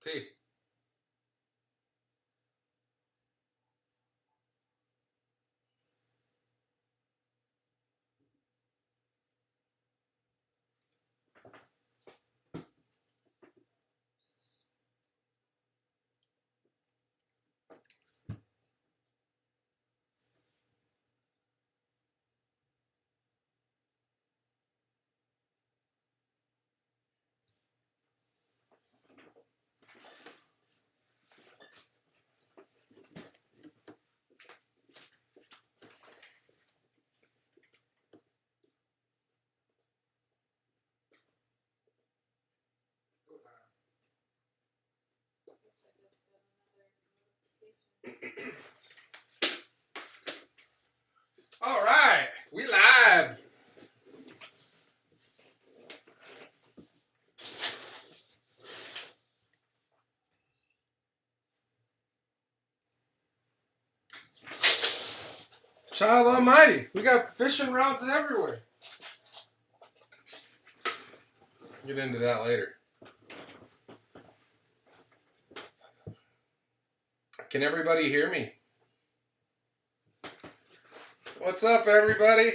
Sí. All right, we live. Child almighty, we got fishing rods everywhere. Get into that later. Can everybody hear me? What's up, everybody?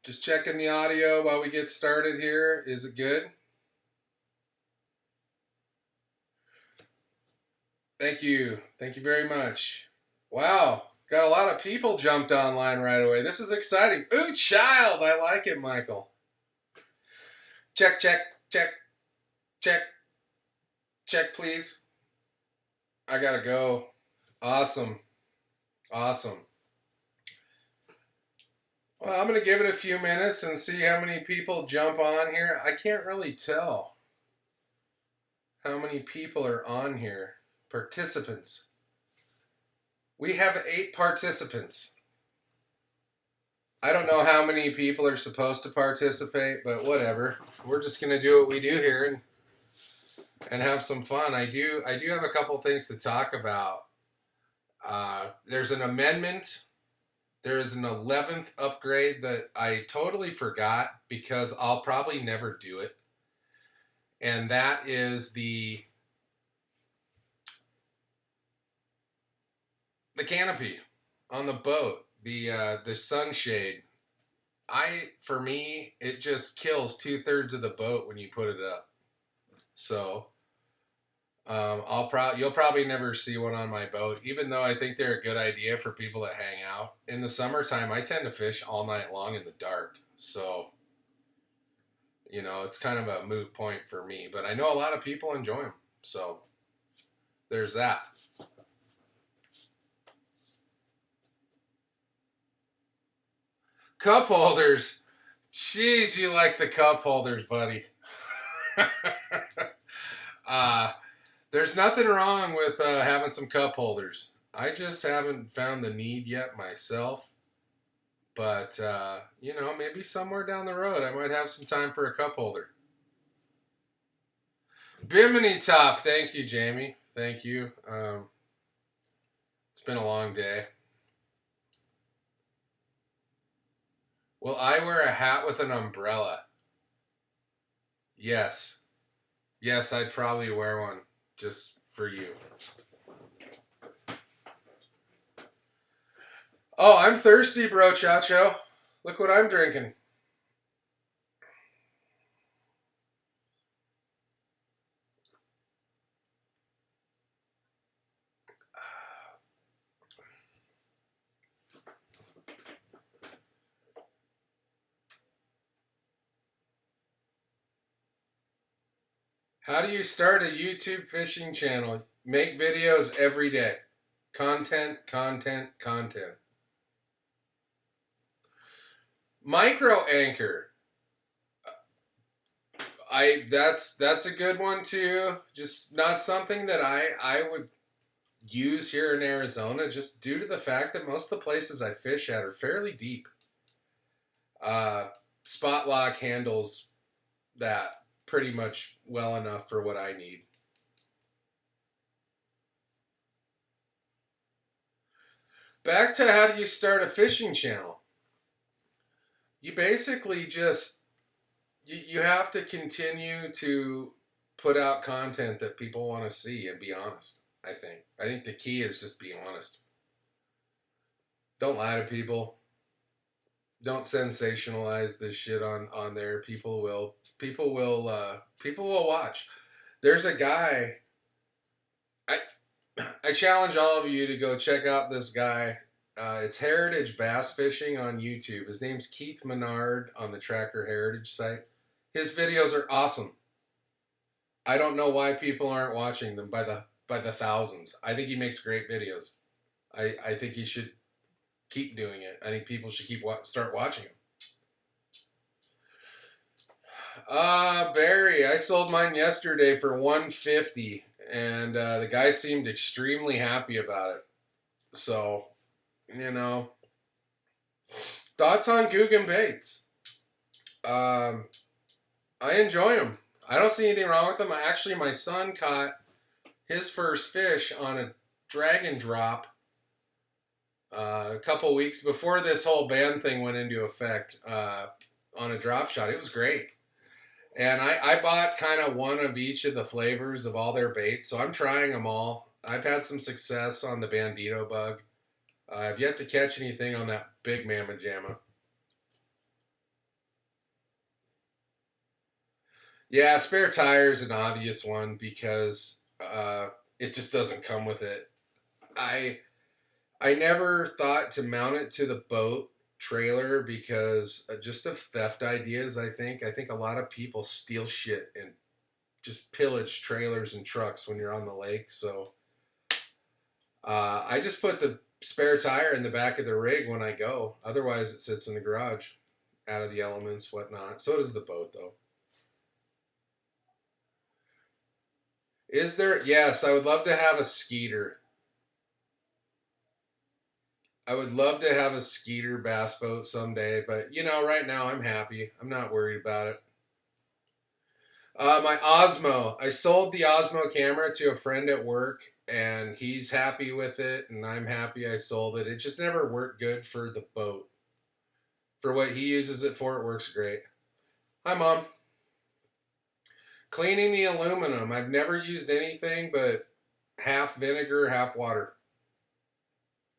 Just checking the audio while we get started here. Is it good? Thank you. Thank you very much. Wow, got a lot of people jumped online right away. This is exciting. Ooh, child, I like it, Michael. Check, check, check, check, check, please. I gotta go. Awesome. Awesome. Well, I'm going to give it a few minutes and see how many people jump on here. I can't really tell how many people are on here. Participants. We have 8 participants. I don't know how many people are supposed to participate, but whatever. We're just going to do what we do here and have some fun. I do have a couple things to talk about. There's an amendment. There is an 11th upgrade that I totally forgot because I'll probably never do it. And that is the canopy on the boat, the sunshade. For me, it just kills 2/3 of the boat when you put it up. So you'll probably never see one on my boat, even though I think they're a good idea for people that hang out. In the summertime, I tend to fish all night long in the dark. So, it's kind of a moot point for me. But I know a lot of people enjoy them. So, there's that. Cup holders. Jeez, you like the cup holders, buddy. There's nothing wrong with having some cup holders. I just haven't found the need yet myself. But, maybe somewhere down the road I might have some time for a cup holder. Bimini Top. Thank you, Jamie. Thank you. It's been a long day. Will I wear a hat with an umbrella? Yes. Yes, I'd probably wear one just for you. Oh, I'm thirsty, bro, Chacho. Look what I'm drinking. How do you start a YouTube fishing channel? Make videos every day. Content, content, content. Micro anchor. That's a good one too. Just not something that I would use here in Arizona, just due to the fact that most of the places I fish at are fairly deep. Spot lock handles that pretty much well enough for what I need. Back to how do you start a fishing channel? You basically just you have to continue to put out content that people want to see and be honest. I think the key is just being honest. Don't lie to people. Don't sensationalize this shit on there. People will watch. There's a guy. I I challenge all of you to go check out this guy. It's Heritage Bass Fishing on YouTube. His name's Keith Menard on the Tracker Heritage site. His videos are awesome. I don't know why people aren't watching them by the thousands. I think he makes great videos. I think he should keep doing it. I think people should start watching him. Barry, I sold mine yesterday for $150, and the guy seemed extremely happy about it. So, you know, thoughts on Guggen baits? I enjoy them. I don't see anything wrong with them. Actually, my son caught his first fish on a dragon drop a couple weeks before this whole ban thing went into effect on a drop shot. It was great. And I bought kind of one of each of the flavors of all their baits, so I'm trying them all. I've had some success on the Bandito bug. I've yet to catch anything on that big Mamma Jamma. Yeah, spare tire is an obvious one because it just doesn't come with it. I I never thought to mount it to the boat trailer because just of theft ideas. I think a lot of people steal shit and just pillage trailers and trucks when you're on the lake. So I just put the spare tire in the back of the rig when I go. Otherwise, it sits in the garage, out of the elements, whatnot. So does the boat, though. Is there? Yes, I would love to have a Skeeter. I would love to have a Skeeter bass boat someday, but right now I'm happy. I'm not worried about it. My Osmo. I sold the Osmo camera to a friend at work, and he's happy with it, and I'm happy I sold it. It just never worked good for the boat. For what he uses it for, it works great. Hi, Mom. Cleaning the aluminum. I've never used anything but half vinegar, half water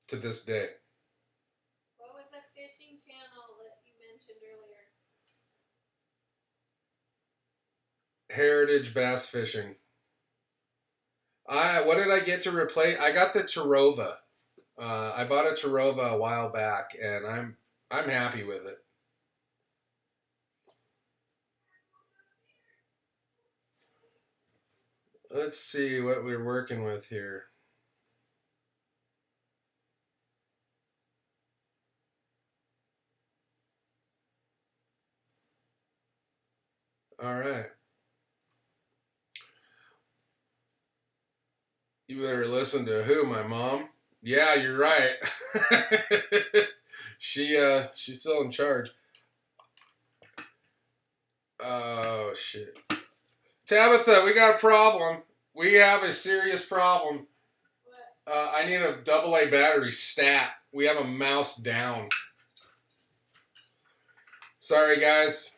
to this day. What was the fishing channel that you mentioned earlier? Heritage Bass Fishing. What did I get to replace? I got the Tarova. I bought a Tarova a while back, and I'm happy with it. Let's see what we're working with here. All right. You better listen to who, my mom? Yeah, you're right. She's still in charge. Oh shit. Tabitha, we got a problem. We have a serious problem. What? I need a AA battery stat. We have a mouse down. Sorry guys.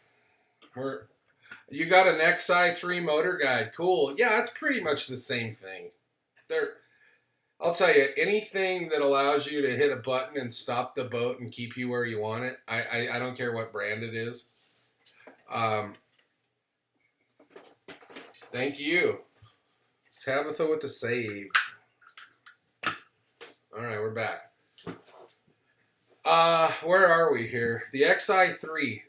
You got an XI3 motor guide. Cool. Yeah, it's pretty much the same thing. I'll tell you, anything that allows you to hit a button and stop the boat and keep you where you want it, I don't care what brand it is. Thank you. Tabitha with the save. All right, we're back. Where are we here? The XI3.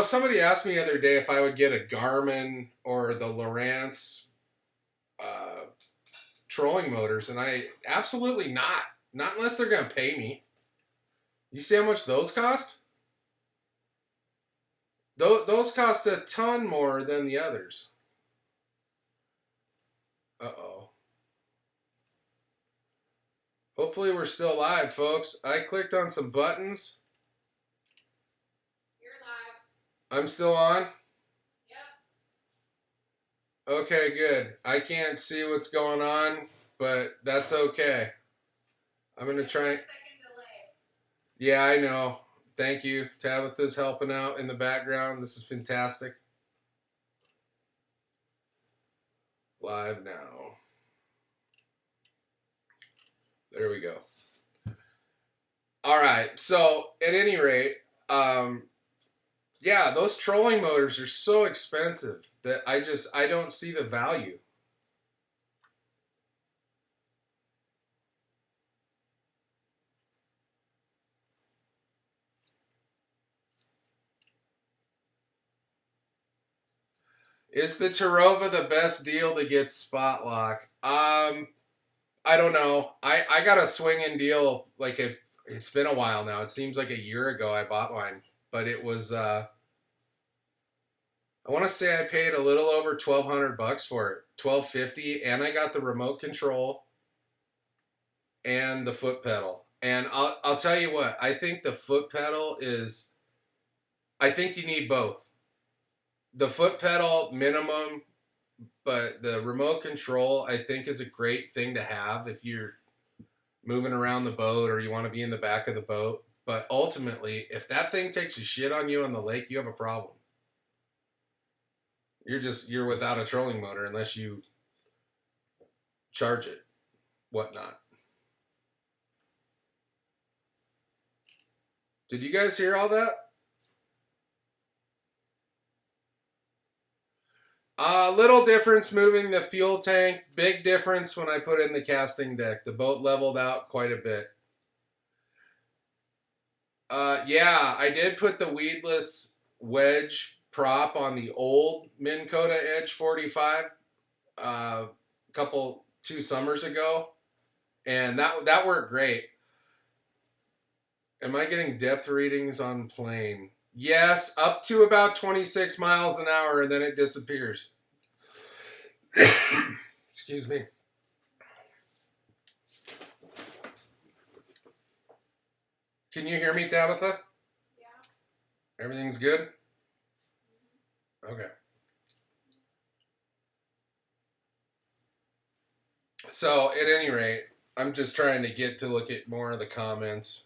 Somebody asked me the other day if I would get a Garmin or the Lowrance trolling motors, and I absolutely not. Not unless they're going to pay me. You see how much those cost? Those cost a ton more than the others. Uh-oh. Hopefully we're still live, folks. I clicked on some buttons. You're live. I'm still on? Yep. Okay, good. I can't see what's going on, but that's okay. I'm going to try. Second delay. Yeah, I know. Thank you. Tabitha's helping out in the background. This is fantastic. Live now. There we go. All right. So at any rate, yeah, those trolling motors are so expensive that I don't see the value. Is the Tarova the best deal to get spot lock? I don't know. I got a swinging deal like it's been a while now. It seems like a year ago I bought mine, but it was I want to say I paid a little over $1,200 for it, $1,250, and I got the remote control and the foot pedal. And I'll tell you what, I think the foot pedal is. I think you need both. The foot pedal minimum, but the remote control I think is a great thing to have if you're moving around the boat or you want to be in the back of the boat. But ultimately, if that thing takes a shit on you on the lake, you have a problem. You're without a trolling motor unless you charge it, whatnot. Did you guys hear all that? Little difference moving the fuel tank. Big difference when I put in the casting deck. The boat leveled out quite a bit. Yeah, I did put the weedless wedge prop on the old Minn Kota Edge 45 2 summers ago, and that worked great. Am I getting depth readings on plane? Yes, up to about 26 miles an hour, and then it disappears. Excuse me. Can you hear me, Tabitha? Yeah. Everything's good? Okay. So, at any rate, I'm just trying to get to look at more of the comments.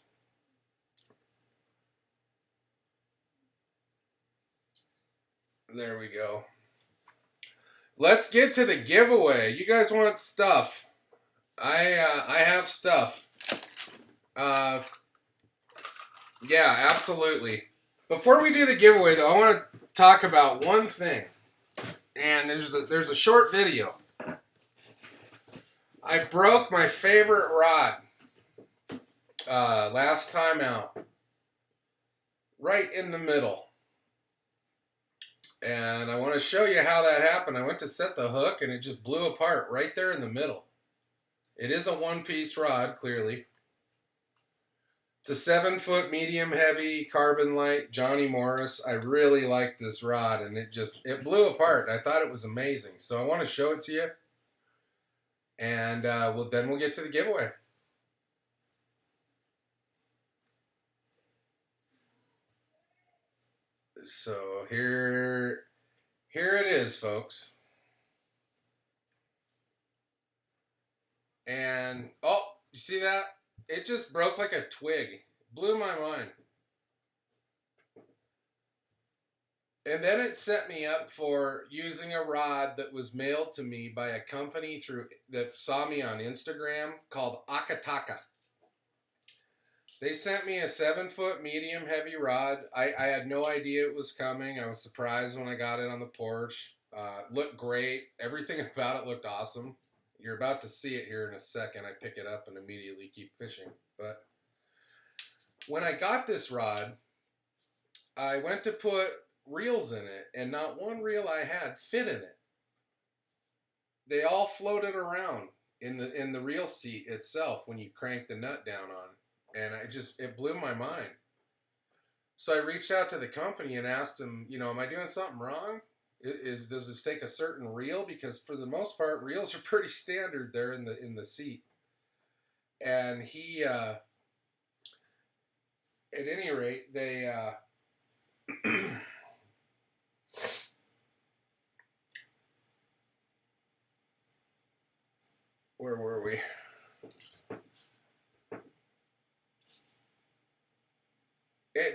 There we go. Let's get to the giveaway. You guys want stuff? I have stuff. Yeah, absolutely. Before we do the giveaway, though, I want to talk about one thing. And there's a short video. I broke my favorite rod last time out. Right in the middle. And I want to show you how that happened. I went to set the hook and it just blew apart right there in the middle. It is a one-piece rod, clearly. It's a 7-foot medium heavy carbon light Johnny Morris. I really like this rod and it blew apart. I thought it was amazing. So I want to show it to you. And then we'll get to the giveaway. So here it is, folks. And, oh, you see that? It just broke like a twig. Blew my mind. And then it set me up for using a rod that was mailed to me by a company that saw me on Instagram called Akataka. They sent me a 7-foot medium heavy rod. I had no idea it was coming. I was surprised when I got it on the porch. Looked great. Everything about it looked awesome. You're about to see it here in a second. I pick it up and immediately keep fishing. But when I got this rod, I went to put reels in it, and not one reel I had fit in it. They all floated around in the reel seat itself when you crank the nut down on. And it blew my mind. So I reached out to the company and asked them, am I doing something wrong? Does this take a certain reel? Because for the most part, reels are pretty standard there in the seat. And he, at any rate, they, where were we?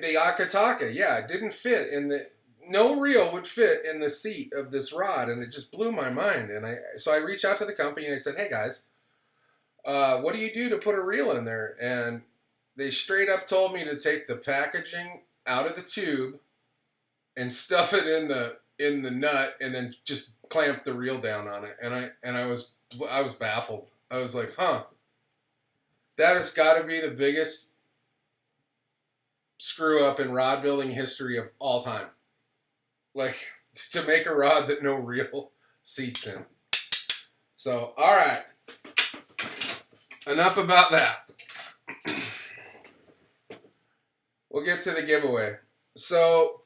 the Akataka, yeah, it didn't fit in the. No reel would fit in the seat of this rod, and it just blew my mind. And so I reached out to the company and I said, "Hey guys, what do you do to put a reel in there?" And they straight up told me to take the packaging out of the tube and stuff it in the nut, and then just clamp the reel down on it. And I was baffled. I was like, "Huh, that has got to be the biggest screw up in rod building history of all time." Like, to make a rod that no reel seats in. So, all right. Enough about that. We'll get to the giveaway. So,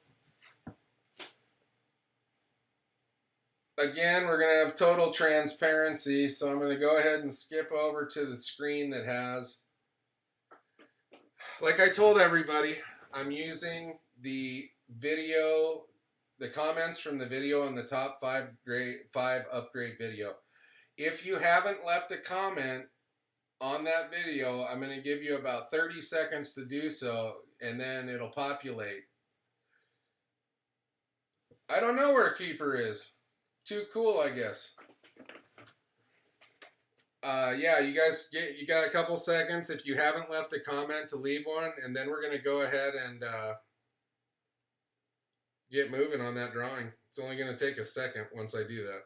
again, we're going to have total transparency. So I'm going to go ahead and skip over to the screen that has, like I told everybody, I'm using the video, the comments from the video in the top 5 upgrade video. If you haven't left a comment on that video, I'm going to give you about 30 seconds to do so, and then it'll populate. I don't know where Keeper is. Too cool, I guess. Yeah, you got a couple seconds if you haven't left a comment to leave one, and then we're going to go ahead and get moving on that drawing. It's only going to take a second once I do that.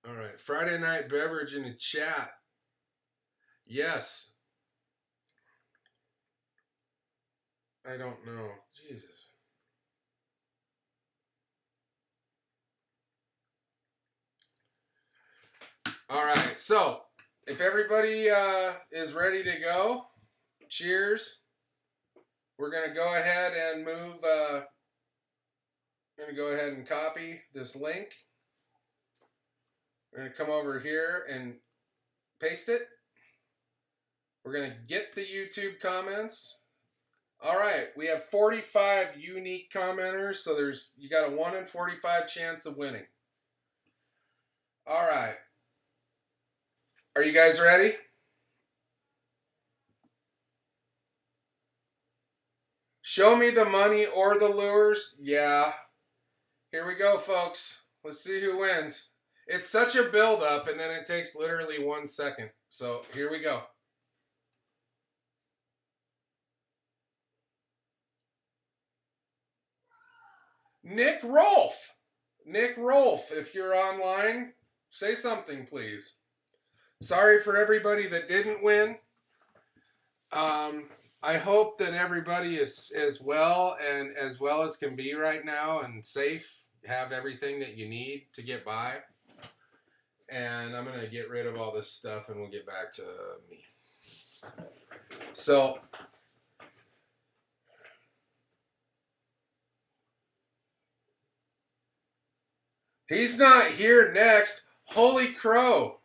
All right, Friday night beverage in the chat. Yes. I don't know. Jesus. All right, so if everybody is ready to go, cheers. We're going to go ahead and move. I'm going to go ahead and copy this link. We're going to come over here and paste it. We're going to get the YouTube comments. All right, we have 45 unique commenters, so you got a 1 in 45 chance of winning. All right. Are you guys ready? Show me the money or the lures. Yeah. Here we go, folks. Let's see who wins. It's such a build-up, and then it takes literally 1 second. So here we go. Nick Rolfe. Nick Rolfe, if you're online, say something, please. Sorry for everybody that didn't win. I hope that everybody is as well as can be right now and safe, have everything that you need to get by. And I'm going to get rid of all this stuff and we'll get back to me. So, he's not here next. Holy crow.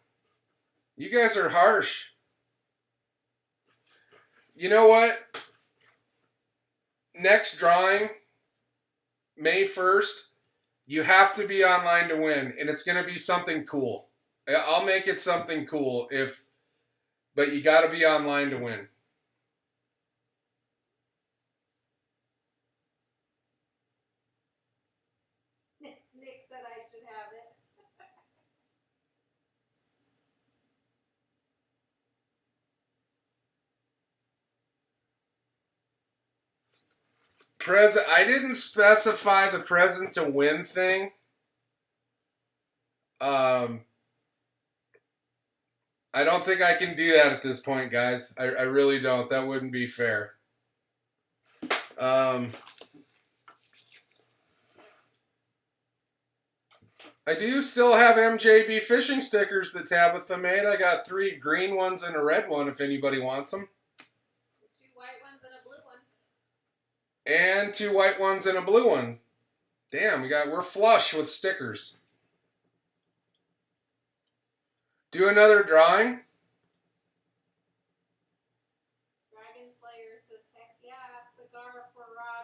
You guys are harsh. You know what? Next drawing, May 1st, you have to be online to win, and it's going to be something cool. I'll make it something cool but you got to be online to win. Nick said I should have it. I didn't specify the present to win thing. I don't think I can do that at this point, guys. I really don't. That wouldn't be fair. I do still have MJB fishing stickers that Tabitha made. I got 3 green ones and a red one if anybody wants them. 2 white ones and a blue one. And 2 white ones and a blue one. Damn, we're flush with stickers. Do another drawing. Dragon Slayer says, heck yeah, cigar for Rod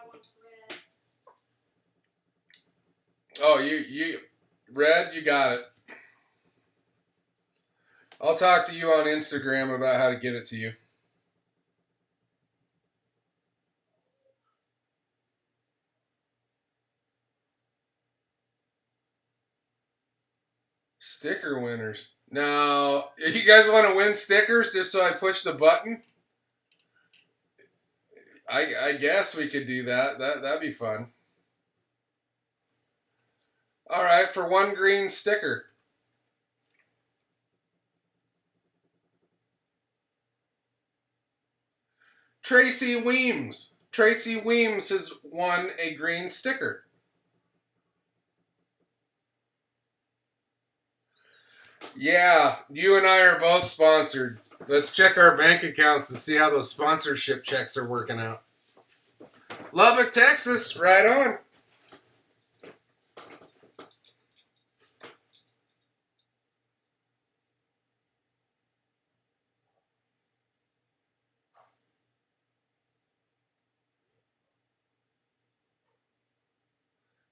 Oh, Red, you got it. I'll talk to you on Instagram about how to get it to you. Sticker winners. Now, if you guys want to win stickers, just so I push the button, I guess we could do that. That'd be fun. All right, for one green sticker. Tracy Weems. Tracy Weems has won a green sticker. Yeah, you and I are both sponsored. Let's check our bank accounts and see how those sponsorship checks are working out. Lubbock, Texas, right on.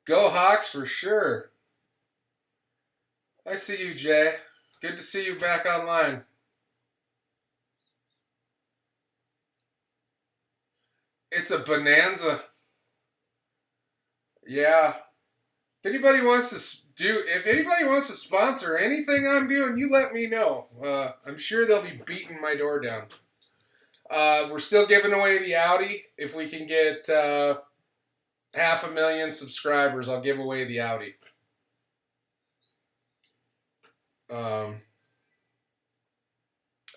Go Hawks for sure. I see you, Jay. Good to see you back online. It's a bonanza. Yeah. If anybody wants to sponsor anything I'm doing, you let me know. I'm sure they'll be beating my door down. We're still giving away the Audi. If we can get 500,000 subscribers, I'll give away the Audi.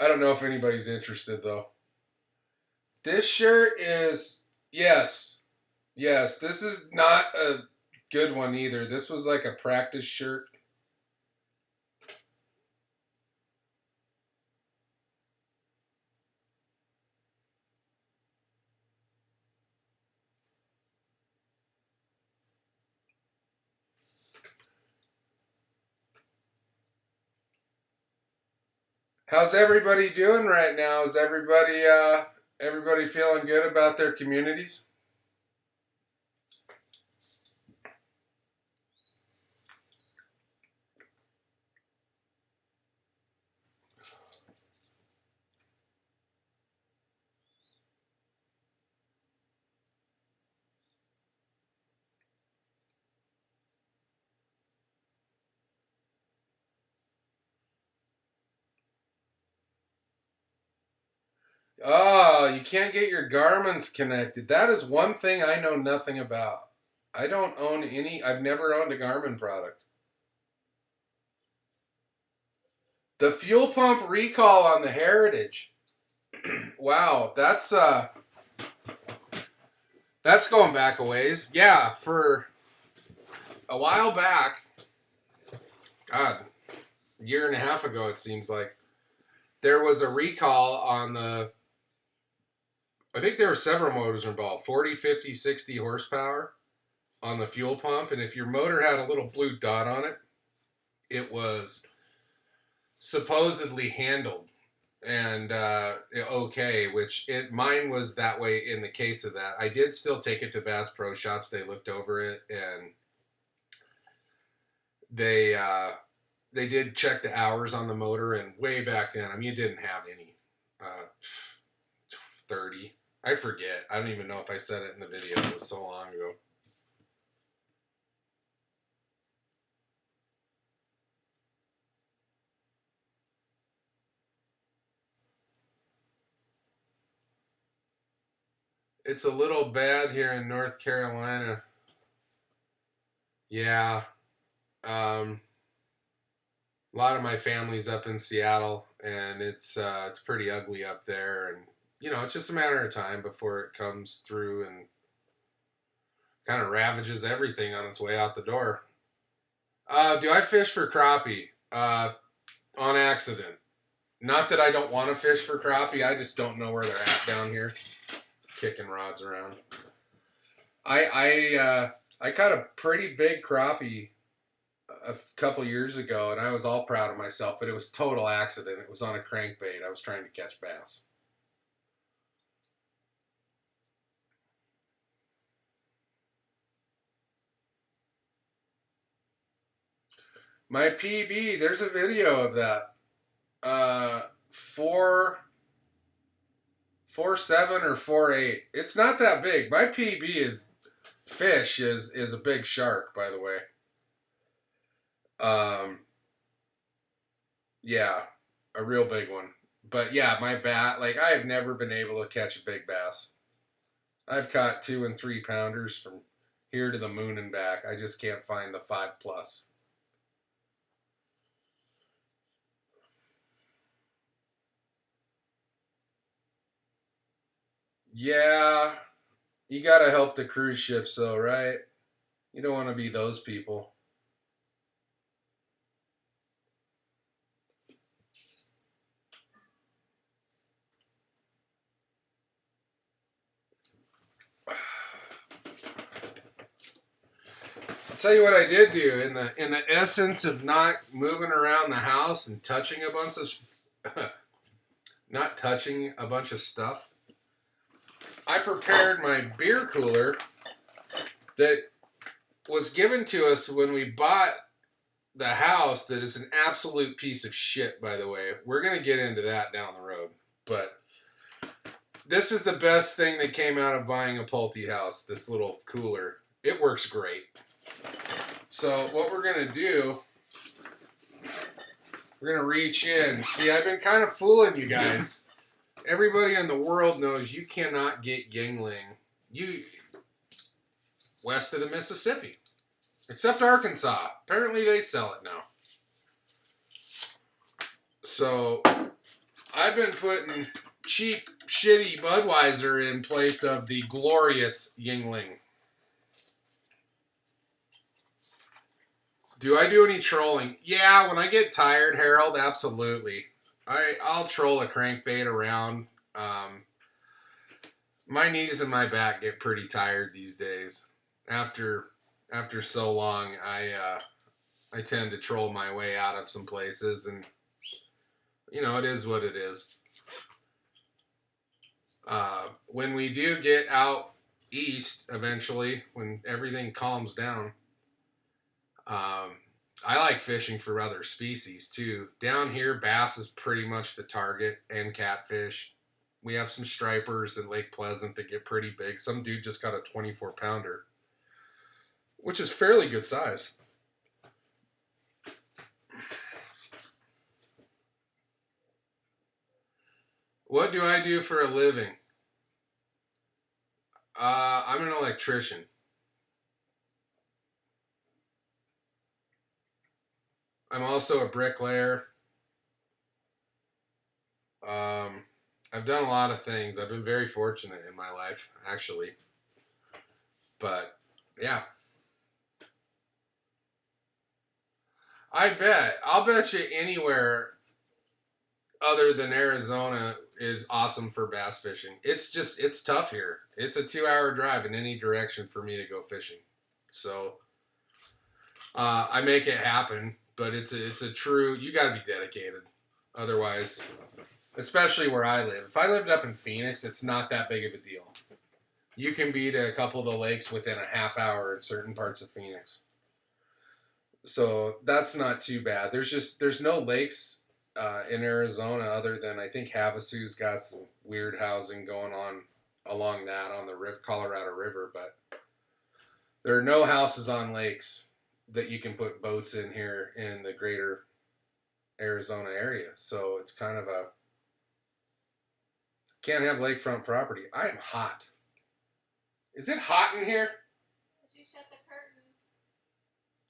I don't know if anybody's interested though. This shirt is yes. This is not a good one either. This was like a practice shirt. How's everybody doing right now? Is everybody feeling good about their communities? Oh, you can't get your Garmin's connected. That is one thing I know nothing about. I don't own any, I've never owned a Garmin product. The fuel pump recall on the Heritage. Wow, that's going back a ways. Yeah, for a while back, God, a year and a half ago it seems like, there was a recall on I think there were several motors involved, 40, 50, 60 horsepower on the fuel pump. And if your motor had a little blue dot on it, it was supposedly handled and okay, mine was that way in the case of that. I did still take it to Bass Pro Shops. They looked over it and they did check the hours on the motor, and way back then, I mean, it didn't have any 30. I forget. I don't even know if I said it in the video. It was so long ago. It's a little bad here in North Carolina. Yeah. A lot of my family's up in Seattle, and it's pretty ugly up there, and it's just a matter of time before it comes through and kind of ravages everything on its way out the door. Do I fish for crappie? On accident. Not that I don't want to fish for crappie, I just don't know where they're at down here, kicking rods around. I caught a pretty big crappie a couple years ago, and I was all proud of myself, but it was total accident. It was on a crankbait. I was trying to catch bass. My PB, there's a video of that. 4.7 or 4.8. It's not that big. My PB is fish is a big shark, by the way. Yeah, a real big one. But yeah, my like I have never been able to catch a big bass. I've caught 2 and 3 pounders from here to the moon and back. I just can't find the 5+. Yeah, you gotta help the cruise ships though, right? You don't want to be those people. I'll tell you what I did do in the essence of not moving around the house and touching a bunch of not touching a bunch of stuff. I prepared my beer cooler that was given to us when we bought the house. That is an absolute piece of shit, by the way. We're gonna get into that down the road, but this is the best thing that came out of buying a Pulte house. This little cooler, it works great. So what we're gonna do, we're gonna reach in. See, I've been kind of fooling you guys. Everybody in the world knows you cannot get Yuengling west of the Mississippi, except Arkansas. Apparently they sell it now. So I've been putting cheap, shitty Budweiser in place of the glorious Yuengling. Do I do any trolling? Yeah, when I get tired, Harold, absolutely. I'll troll a crankbait around. My knees and my back get pretty tired these days. After so long, I tend to troll my way out of some places, and you know, it is what it is. When we do get out east eventually, when everything calms down, I like fishing for other species too. Down here, bass is pretty much the target, and catfish. We have some stripers in Lake Pleasant that get pretty big. Some dude just got a 24 pounder, which is fairly good size. What do I do for a living? I'm an electrician. I'm also a bricklayer. I've done a lot of things. I've been very fortunate in my life, actually. But, yeah. I'll bet you anywhere other than Arizona is awesome for bass fishing. It's tough here. It's a 2-hour drive in any direction for me to go fishing. So, I make it happen, but it's a true, you gotta be dedicated. Otherwise, especially where I live. If I lived up in Phoenix, it's not that big of a deal. You can be to a couple of the lakes within a half hour in certain parts of Phoenix. So that's not too bad. There's no lakes in Arizona other than I think Havasu's got some weird housing going on along that on the Colorado River, but there are no houses on lakes that you can put boats in here in the greater Arizona area. So it's kind of a can't have lakefront property. I am hot. Is it hot in here? Did you shut the curtains?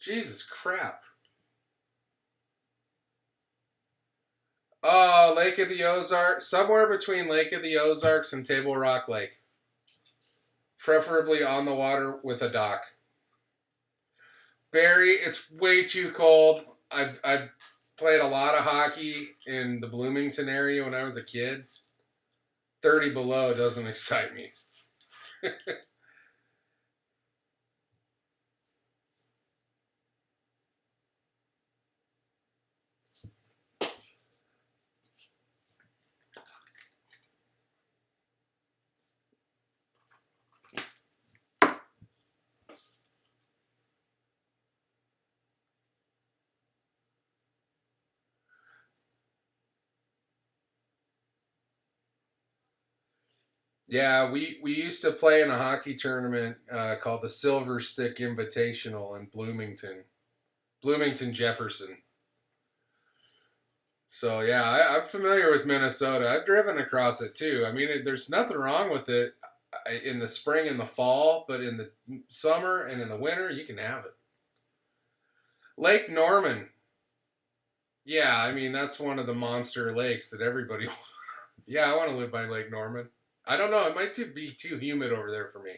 Jesus crap. Lake of the Ozarks. Somewhere between Lake of the Ozarks and Table Rock Lake. Preferably on the water with a dock. Barry, it's way too cold. I played a lot of hockey in the Bloomington area when I was a kid. 30 below doesn't excite me. Yeah, we used to play in a hockey tournament called the Silver Stick Invitational in Bloomington Jefferson. So yeah, I'm familiar with Minnesota. I've driven across it too. I mean, there's nothing wrong with it in the spring and the fall, but in the summer and in the winter, you can have it. Lake Norman. Yeah, I mean that's one of the monster lakes that everybody. Yeah, I want to live by Lake Norman. I don't know. It might be too humid over there for me.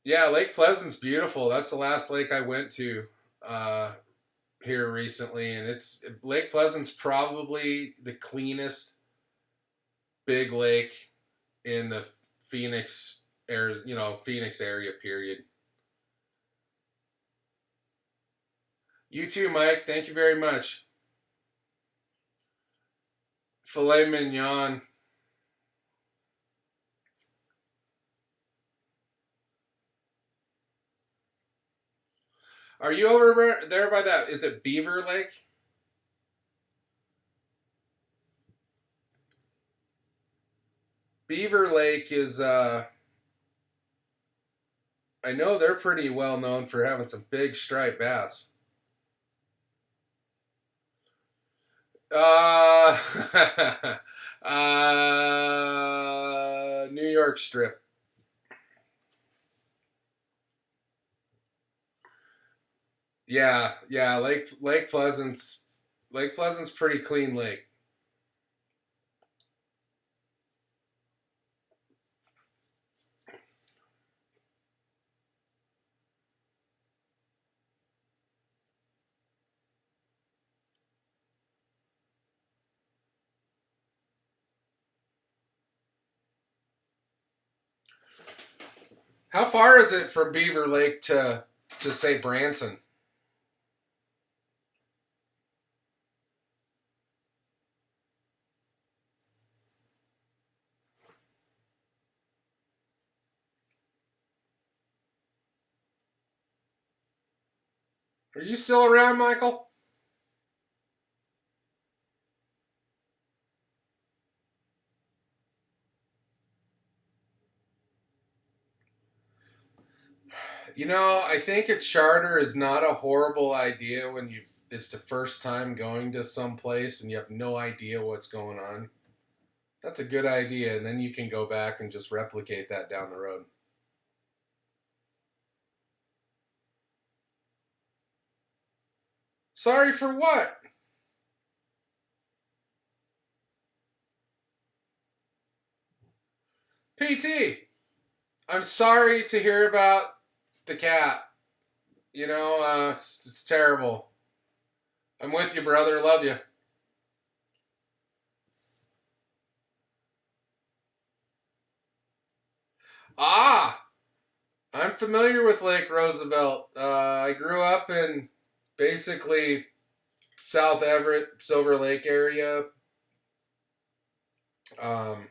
Yeah, Lake Pleasant's beautiful. That's the last lake I went to uh, here recently, and it's Lake Pleasant's probably the cleanest big lake in the Phoenix area, Phoenix area. Period. You too, Mike. Thank you very much. Filet mignon. Are you over there by that? Is it Beaver Lake? Beaver Lake is. I know they're pretty well known for having some big striped bass. Uh, New York Strip. Yeah, yeah. Lake Pleasant's pretty clean lake. How far is it from Beaver Lake to say Branson? Are you still around, Michael? I think a charter is not a horrible idea when it's the first time going to some place and you have no idea what's going on. That's a good idea, and then you can go back and just replicate that down the road. Sorry for what? PT. I'm sorry to hear about the cat. It's terrible. I'm with you, brother. Love you. Ah, I'm familiar with Lake Roosevelt. I grew up in basically South Everett, Silver Lake area. Um,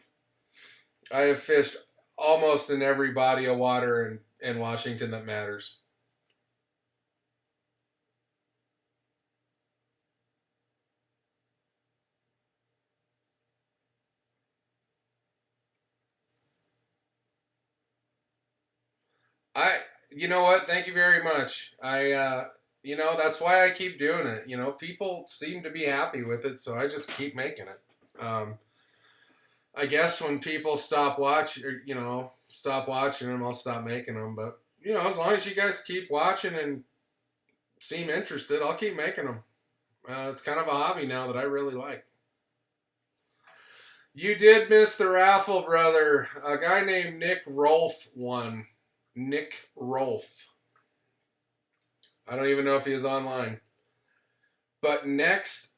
I have fished almost in every body of water in Washington that matters. I, you know what? Thank you very much. That's why I keep doing it. People seem to be happy with it, so I just keep making it. I guess when people stop watching them, I'll stop making them. But as long as you guys keep watching and seem interested, I'll keep making them. It's kind of a hobby now that I really like. You did miss the raffle, brother. A guy named Nick Rolfe won. Nick Rolfe. I don't even know if he is online. But next,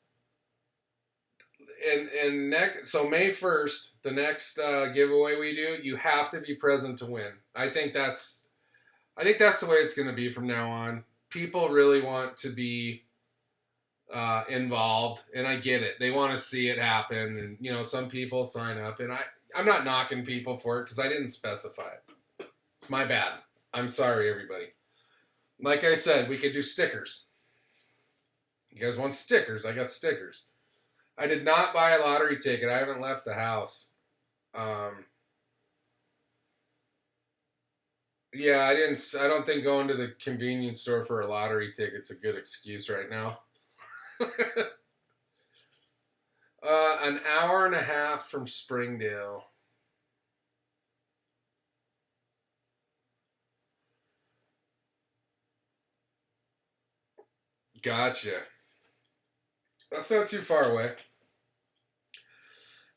and next, so May 1st, the next giveaway we do, you have to be present to win. I think that's the way it's going to be from now on. People really want to be involved, and I get it. They want to see it happen, and some people sign up, and I'm not knocking people for it because I didn't specify it. My bad. I'm sorry, everybody. Like I said, we could do stickers. You guys want stickers? I got stickers. I did not buy a lottery ticket. I haven't left the house. Yeah, I didn't. I don't think going to the convenience store for a lottery ticket's a good excuse right now. An hour and a half from Springdale. Gotcha. That's not too far away.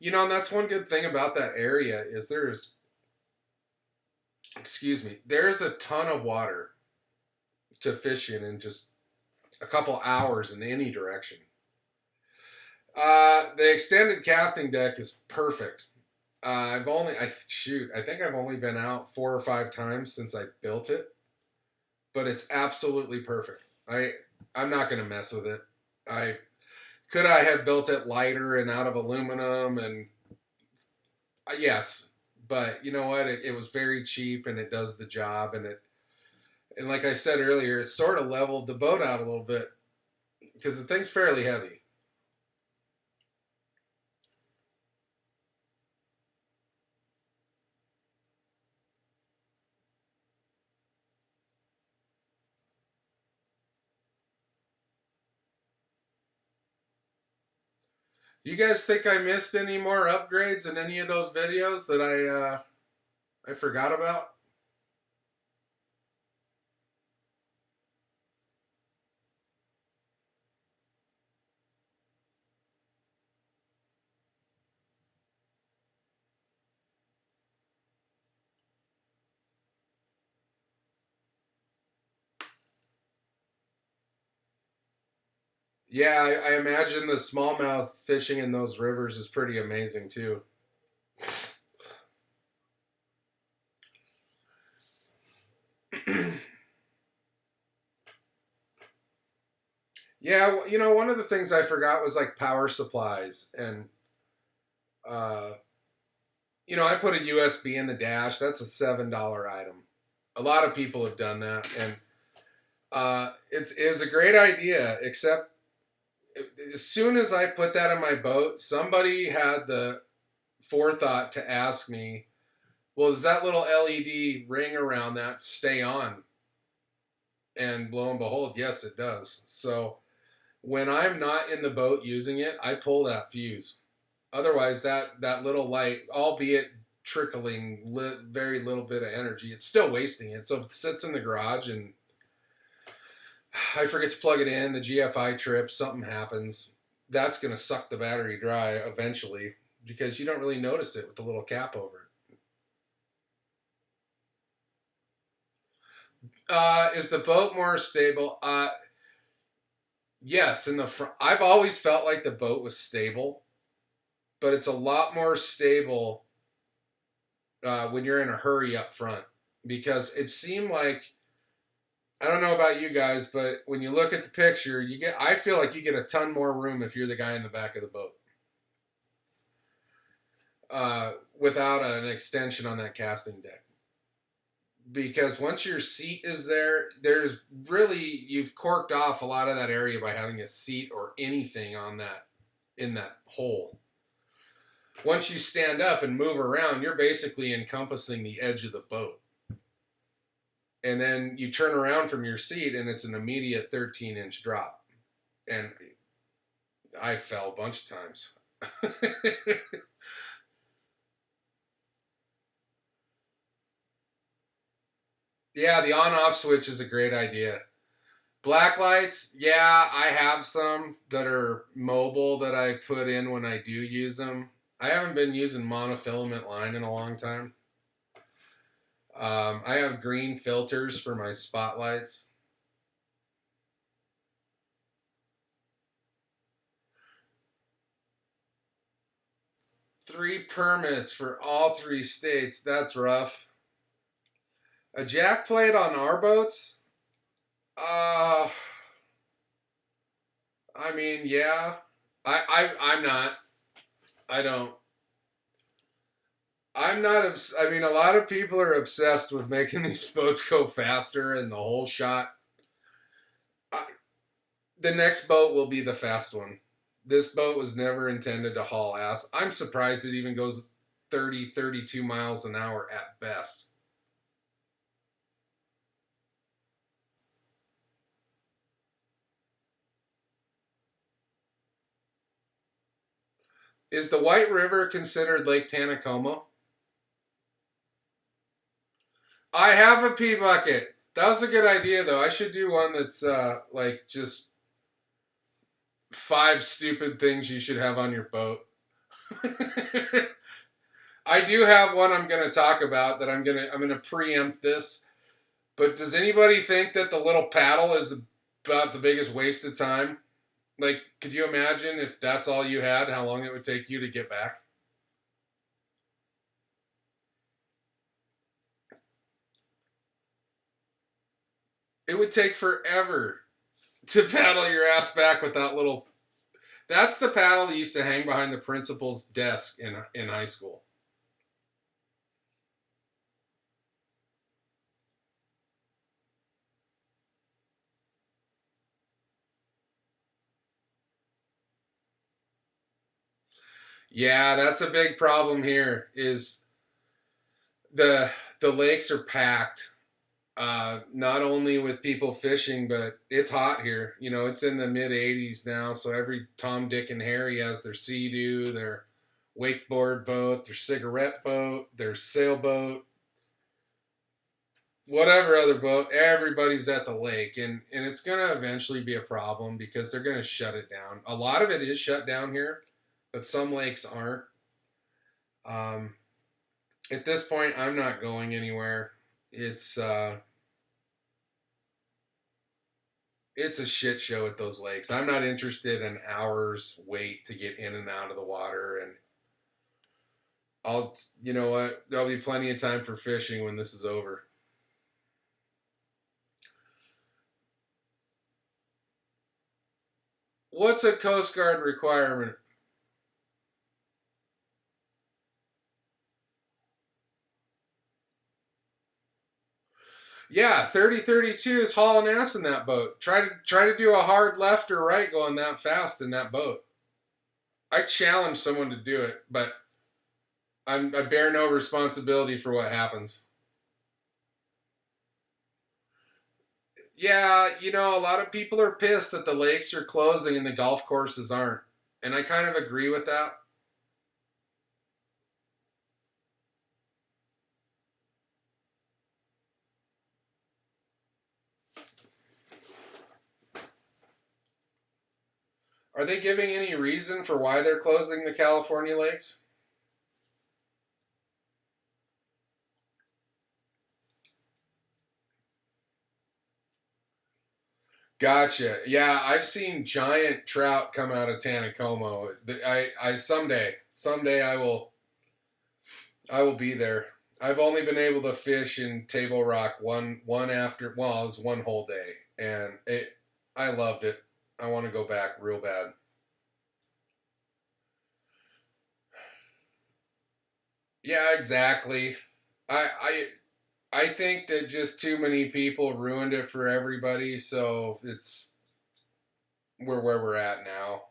You know, and that's one good thing about that area is there's a ton of water to fish in just a couple hours in any direction. The extended casting deck is perfect. I think I've only been out 4 or 5 times since I built it, but it's absolutely perfect. I'm not gonna mess with it. I have built it lighter and out of aluminum and yes, but you know what? It was very cheap and it does the job and like I said earlier, it sort of leveled the boat out a little bit because the thing's fairly heavy. You guys think I missed any more upgrades in any of those videos that I forgot about? Yeah, I imagine the smallmouth fishing in those rivers is pretty amazing too. Yeah, you know, one of the things I forgot was like power supplies and uh, you know, I put a USB in the dash. That's a $7 item. A lot of people have done that, and it's a great idea. Except as soon as I put that in my boat, somebody had the forethought to ask me, "Well, does that little LED ring around that stay on?" And lo and behold, yes, it does. So when I'm not in the boat using it, I pull that fuse. Otherwise, that little light, albeit trickling very little bit of energy, it's still wasting it. So if it sits in the garage and I forget to plug it in, the GFI trips, something happens, that's going to suck the battery dry eventually because you don't really notice it with the little cap over it. Is the boat more stable? Yes, in the front. I've always felt like the boat was stable, but it's a lot more stable when you're in a hurry up front because it seemed like I don't know about you guys, but when you look at the picture, I feel like you get a ton more room if you're the guy in the back of the boat without an extension on that casting deck. Because once your seat is there, you've corked off a lot of that area by having a seat or anything on that in that hole. Once you stand up and move around, you're basically encompassing the edge of the boat. And then you turn around from your seat and it's an immediate 13-inch drop. And I fell a bunch of times. Yeah, the on-off switch is a great idea. Black lights, yeah, I have some that are mobile that I put in when I do use them. I haven't been using monofilament line in a long time. I have green filters for my spotlights. 3 permits for all 3 states. That's rough. A jack plate on our boats? Uh, I mean, yeah. I'm not. I don't. I'm not. I mean, a lot of people are obsessed with making these boats go faster and the whole shot. I, the next boat will be the fast one. This boat was never intended to haul ass. I'm surprised it even goes 30, 32 miles an hour at best. Is the White River considered Lake Taneycomo? I have a pee bucket. That was a good idea, though. I should do one that's like just 5 stupid things you should have on your boat. I do have one I'm going to talk about that I'm going to preempt this. But does anybody think that the little paddle is about the biggest waste of time? Like, could you imagine if that's all you had, how long it would take you to get back? It would take forever to paddle your ass back with that little. That's the paddle that used to hang behind the principal's desk in high school. Yeah, that's a big problem here. Is the the lakes are packed. Not only with people fishing, but it's hot here. You know, it's in the mid 80s now, so every Tom, Dick, and Harry has their Sea-Doo, their wakeboard boat, their cigarette boat, their sailboat, whatever other boat. Everybody's at the lake, and it's gonna eventually be a problem because they're gonna shut it down. A lot of it is shut down here, but some lakes aren't. Um, at this point, I'm not going anywhere. It's it's a shit show at those lakes. I'm not interested in hours wait to get in and out of the water, and you know what? There'll be plenty of time for fishing when this is over. What's a Coast Guard requirement? Yeah, 30-32 is hauling ass in that boat. Try to do a hard left or right going that fast in that boat. I challenge someone to do it, but I bear no responsibility for what happens. Yeah, you know, a lot of people are pissed that the lakes are closing and the golf courses aren't. And I kind of agree with that. Are they giving any reason for why they're closing the California lakes? Gotcha. Yeah, I've seen giant trout come out of Taneycomo. I someday I will be there. I've only been able to fish in Table Rock one after well, it was one whole day, and I loved it. I want to go back real bad. Yeah, exactly. I think that just too many people ruined it for everybody, so we're where we're at now.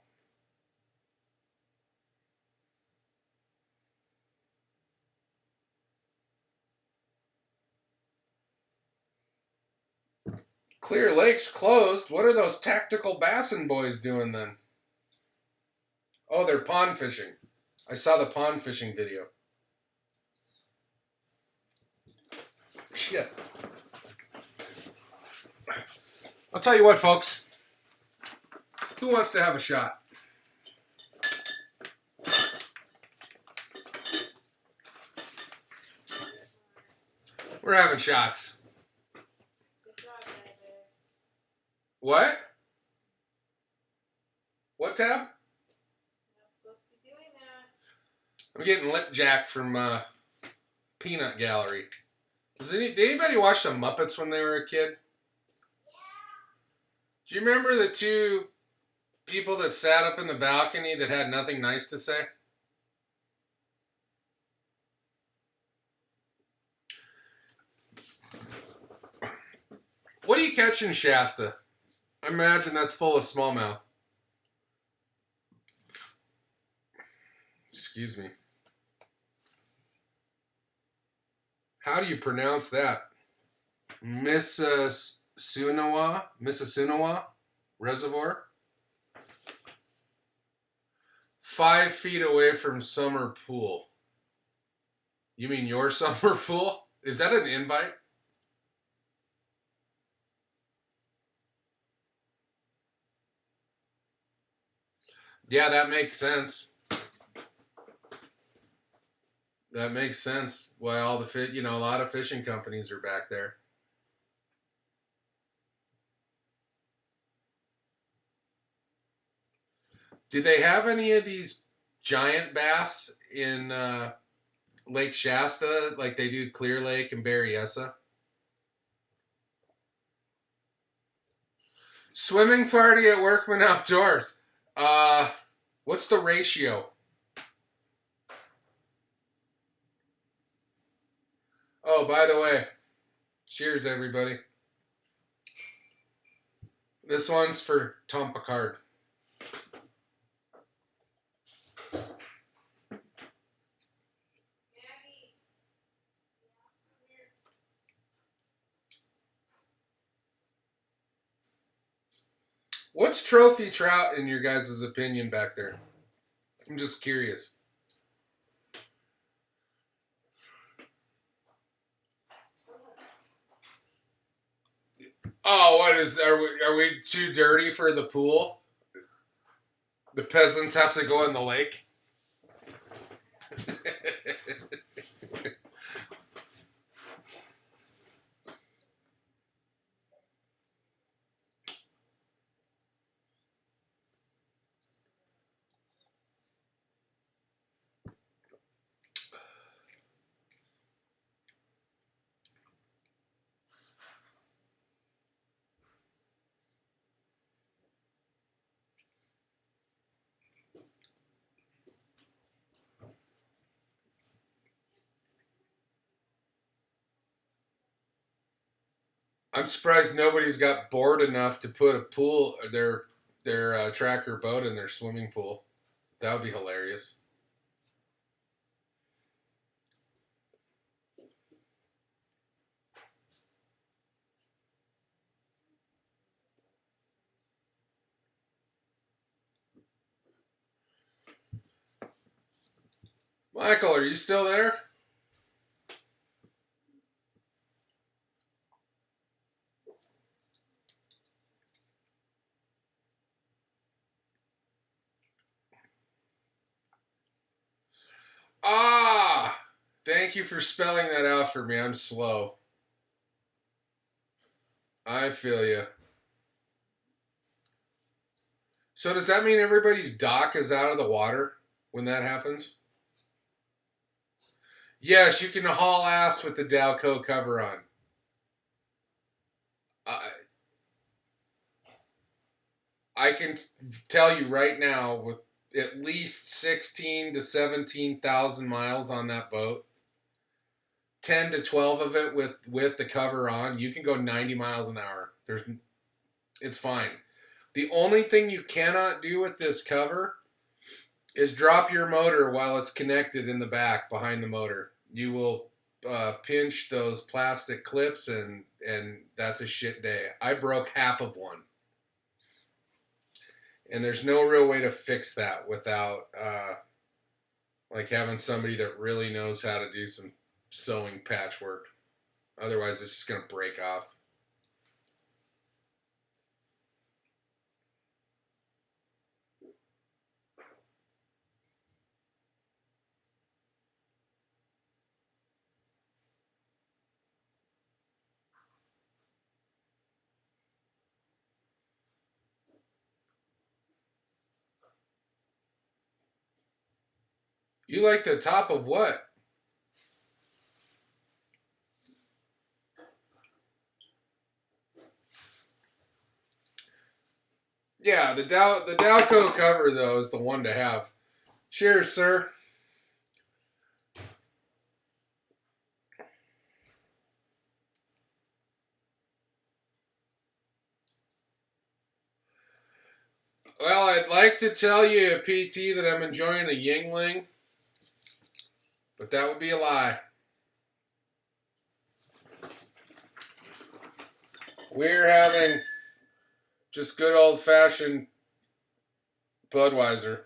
Clear Lake's closed. What are those tactical bassin boys doing then? Oh, they're pond fishing. I saw the pond fishing video. Shit. I'll tell you what, folks. Who wants to have a shot? We're having shots. Good job, David. What? What tab? You're not supposed to be doing that. I'm getting lip jack from Peanut Gallery. Did anybody watch the Muppets when they were a kid? Do you remember the two people that sat up in the balcony that had nothing nice to say? What do you catch in Shasta? I imagine that's full of smallmouth. Excuse me. How do you pronounce that? Mississauga Reservoir? 5 feet away from summer pool. You mean your summer pool? Is that an invite? Yeah, that makes sense. That makes sense. Why all the a lot of fishing companies are back there. Do they have any of these giant bass in Lake Shasta like they do Clear Lake and Berryessa? Swimming party at Workman Outdoors. What's the ratio? Oh, by the way, cheers, everybody. This one's for Tom Picard. What's trophy trout in your guys' opinion back there? I'm just curious. Oh, what is? Are we too dirty for the pool? The peasants have to go in the lake. I'm surprised nobody's got bored enough to put a pool, their tracker boat in their swimming pool. That would be hilarious. Michael, are you still there? Ah! Thank you for spelling that out for me. I'm slow. I feel you. So does that mean everybody's dock is out of the water when that happens? Yes, you can haul ass with the Dalco cover on. I can tell you right now, with at least 16 to 17,000 miles on that boat, 10 to 12 of it with the cover on, you can go 90 miles an hour. It's fine. The only thing you cannot do with this cover is drop your motor while it's connected in the back behind the motor. You will pinch those plastic clips, and that's a shit day. I broke half of one. And there's no real way to fix that without like having somebody that really knows how to do some sewing patchwork. Otherwise, it's just going to break off. You like the top of what? Yeah, the Dalco cover though is the one to have. Cheers, sir. Well, I'd like to tell you, PT, that I'm enjoying a Yingling. But that would be a lie. We're having just good old-fashioned Budweiser.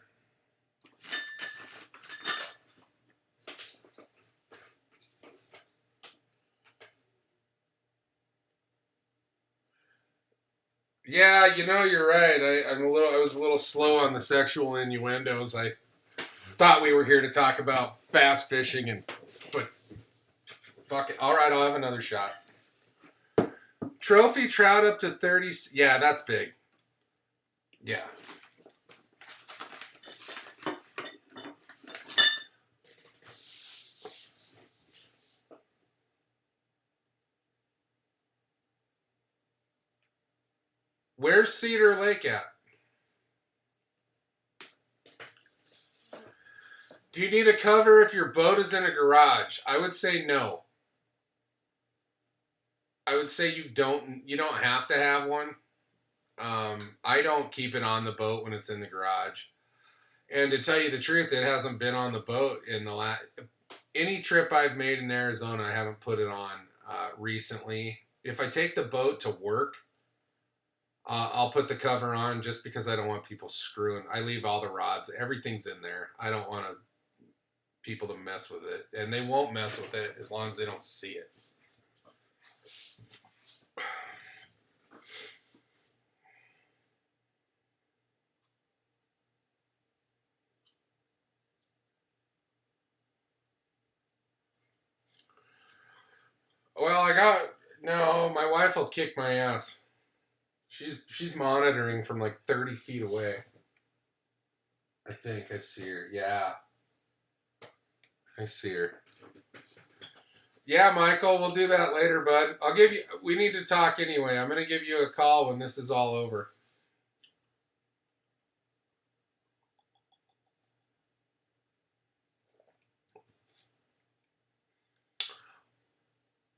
Yeah, you know, you're right. I was a little slow on the sexual innuendos. I thought we were here to talk about bass fishing, but fuck it. All right, I'll have another shot. Trophy trout up to 30. Yeah, that's big. Yeah. Where's Cedar Lake at? Do you need a cover if your boat is in a garage? I would say no. I would say you don't have to have one. I don't keep it on the boat when it's in the garage. And to tell you the truth, it hasn't been on the boat in the any trip I've made in Arizona, I haven't put it on recently. If I take the boat to work, I'll put the cover on just because I don't want people screwing. I leave all the rods. Everything's in there. I don't want people to mess with it. And they won't mess with it as long as they don't see it. Well, no, my wife will kick my ass. She's monitoring from like 30 feet away. I think I see her. Yeah. I see her. Yeah, Michael, we'll do that later, bud. We need to talk anyway. I'm going to give you a call when this is all over.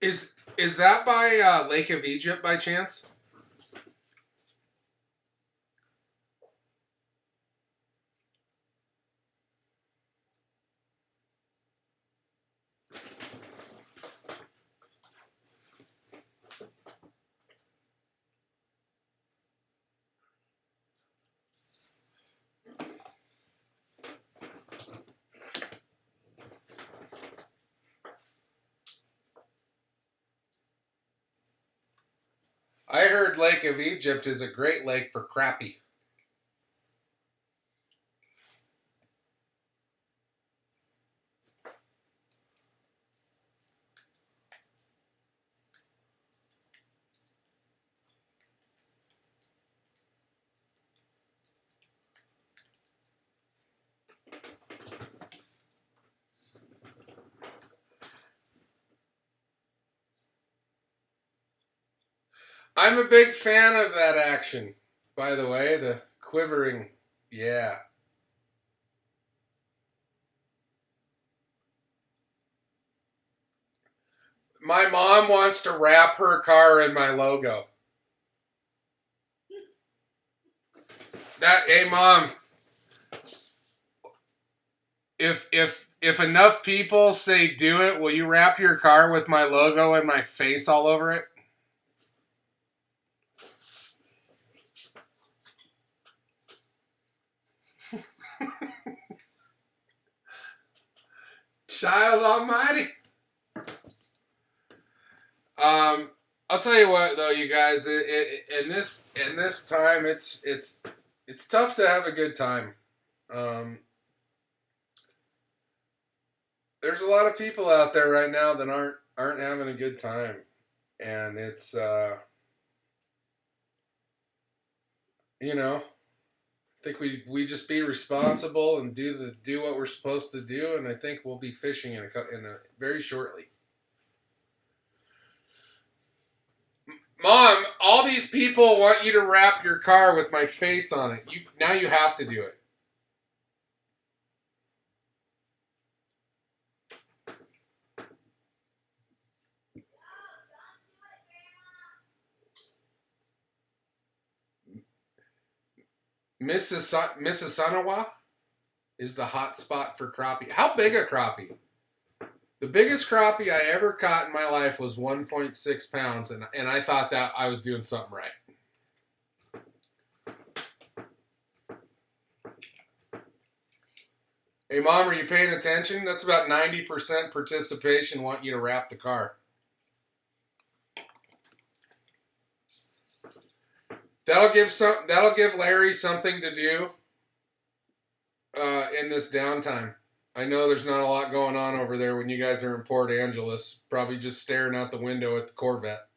Is that by Lake of Egypt by chance? I heard Lake of Egypt is a great lake for crappie. I'm a big fan of that action, by the way, the quivering. Yeah. My mom wants to wrap her car in my logo. Hey mom, if enough people say do it, will you wrap your car with my logo and my face all over it? Child almighty. I'll tell you what though, you guys, in this time it's tough to have a good time. There's a lot of people out there right now that aren't having a good time, and it's I think we just be responsible and do what we're supposed to do, and I think we'll be fishing in a very shortly. Mom, all these people want you to wrap your car with my face on it. Now you have to do it. Mississauga is the hot spot for crappie. How big a crappie? The biggest crappie I ever caught in my life was 1.6 pounds, and I thought that I was doing something right. Hey, Mom, are you paying attention? That's about 90% participation. Want you to wrap the car. That'll give Larry something to do in this downtime. I know there's not a lot going on over there when you guys are in Port Angeles. Probably just staring out the window at the Corvette.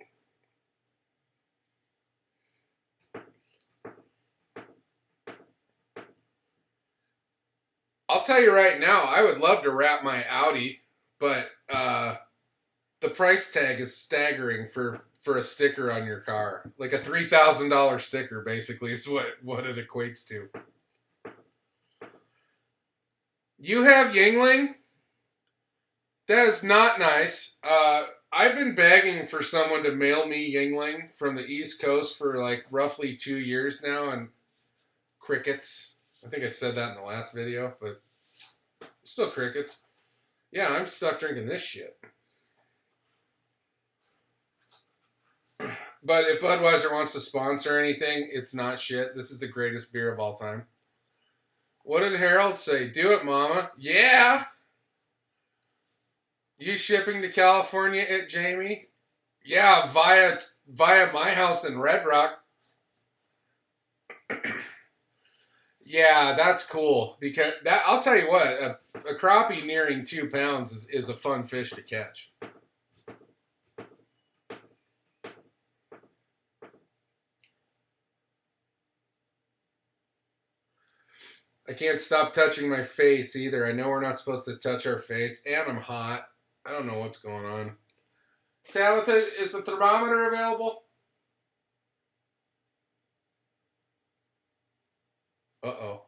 I'll tell you right now, I would love to wrap my Audi, but the price tag is staggering for a sticker on your car. Like a $3,000 sticker, basically, is what it equates to. You have Yingling? That is not nice. I've been begging for someone to mail me Yingling from the East Coast for like roughly 2 years now, and crickets. I think I said that in the last video, but still crickets. Yeah, I'm stuck drinking this shit. But if Budweiser wants to sponsor anything, it's not shit. This is the greatest beer of all time. What did Harold say? Do it, Mama. Yeah. You shipping to California, Jamie? Yeah, via my house in Red Rock. Yeah, that's cool because I'll tell you what, a crappie nearing 2 pounds is a fun fish to catch. I can't stop touching my face either. I know we're not supposed to touch our face, and I'm hot. I don't know what's going on. Tabitha, is the thermometer available? Uh-oh.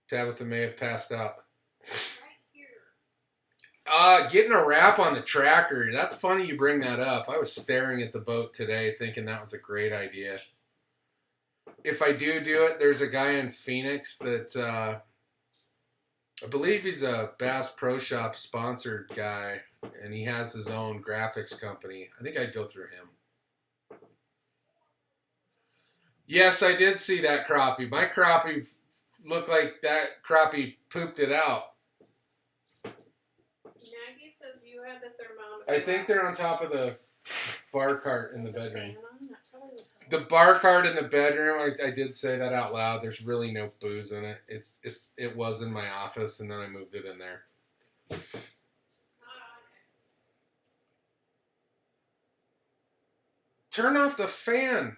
Tabitha may have passed out. Right here. Getting a wrap on the tracker. That's funny you bring that up. I was staring at the boat today thinking that was a great idea. If I do it, there's a guy in Phoenix that I believe he's a Bass Pro Shop sponsored guy, and he has his own graphics company. I think I'd go through him. Yes, I did see that crappie. My crappie looked like that crappie pooped it out. Maggie says you have the thermometer. I think they're on top of the bar cart in the bedroom. Fan on? Not totally. The bar cart in the bedroom, I did say that out loud. There's really no booze in it. It was in my office, and then I moved it in there. Not on it. Turn off the fan.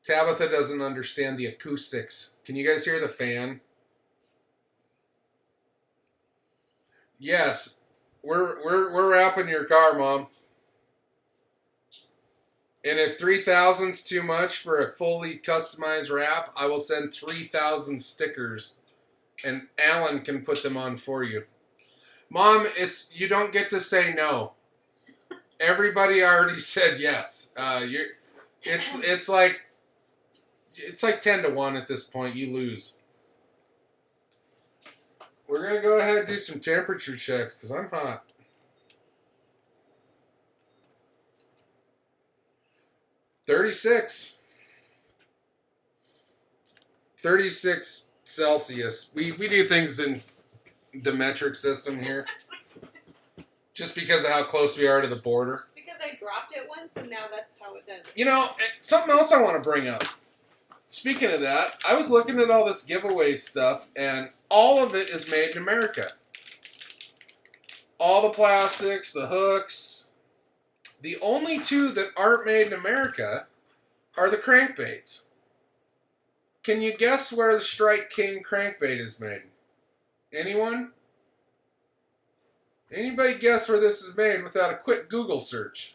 Tabitha doesn't understand the acoustics. Can you guys hear the fan? Yes. We're wrapping your car, Mom. And if 3,000's too much for a fully customized wrap, I will send 3,000 stickers, and Alan can put them on for you. Mom, you don't get to say no. Everybody already said yes. It's like 10-1 at this point. You lose. We're going to go ahead and do some temperature checks because I'm hot. "36 Celsius. We do things in the metric system here. Just because of how close we are to the border. Just because I dropped it once and now that's how it does it. You know, something else I want to bring up. Speaking of that, I was looking at all this giveaway stuff, and all of it is made in America. All the plastics, the hooks. The only two that aren't made in America are the crankbaits. Can you guess where the Strike King crankbait is made? Anyone? Anybody guess where this is made without a quick Google search?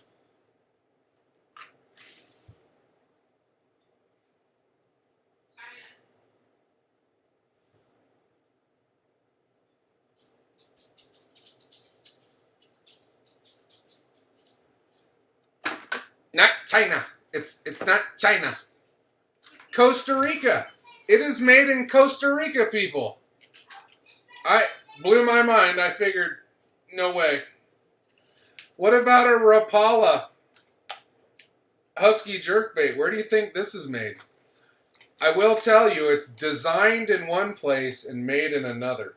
Not China. It's not China. Costa Rica. It is made in Costa Rica, people. I blew my mind. I figured, no way. What about a Rapala Husky jerkbait? Where do you think this is made? I will tell you, it's designed in one place and made in another.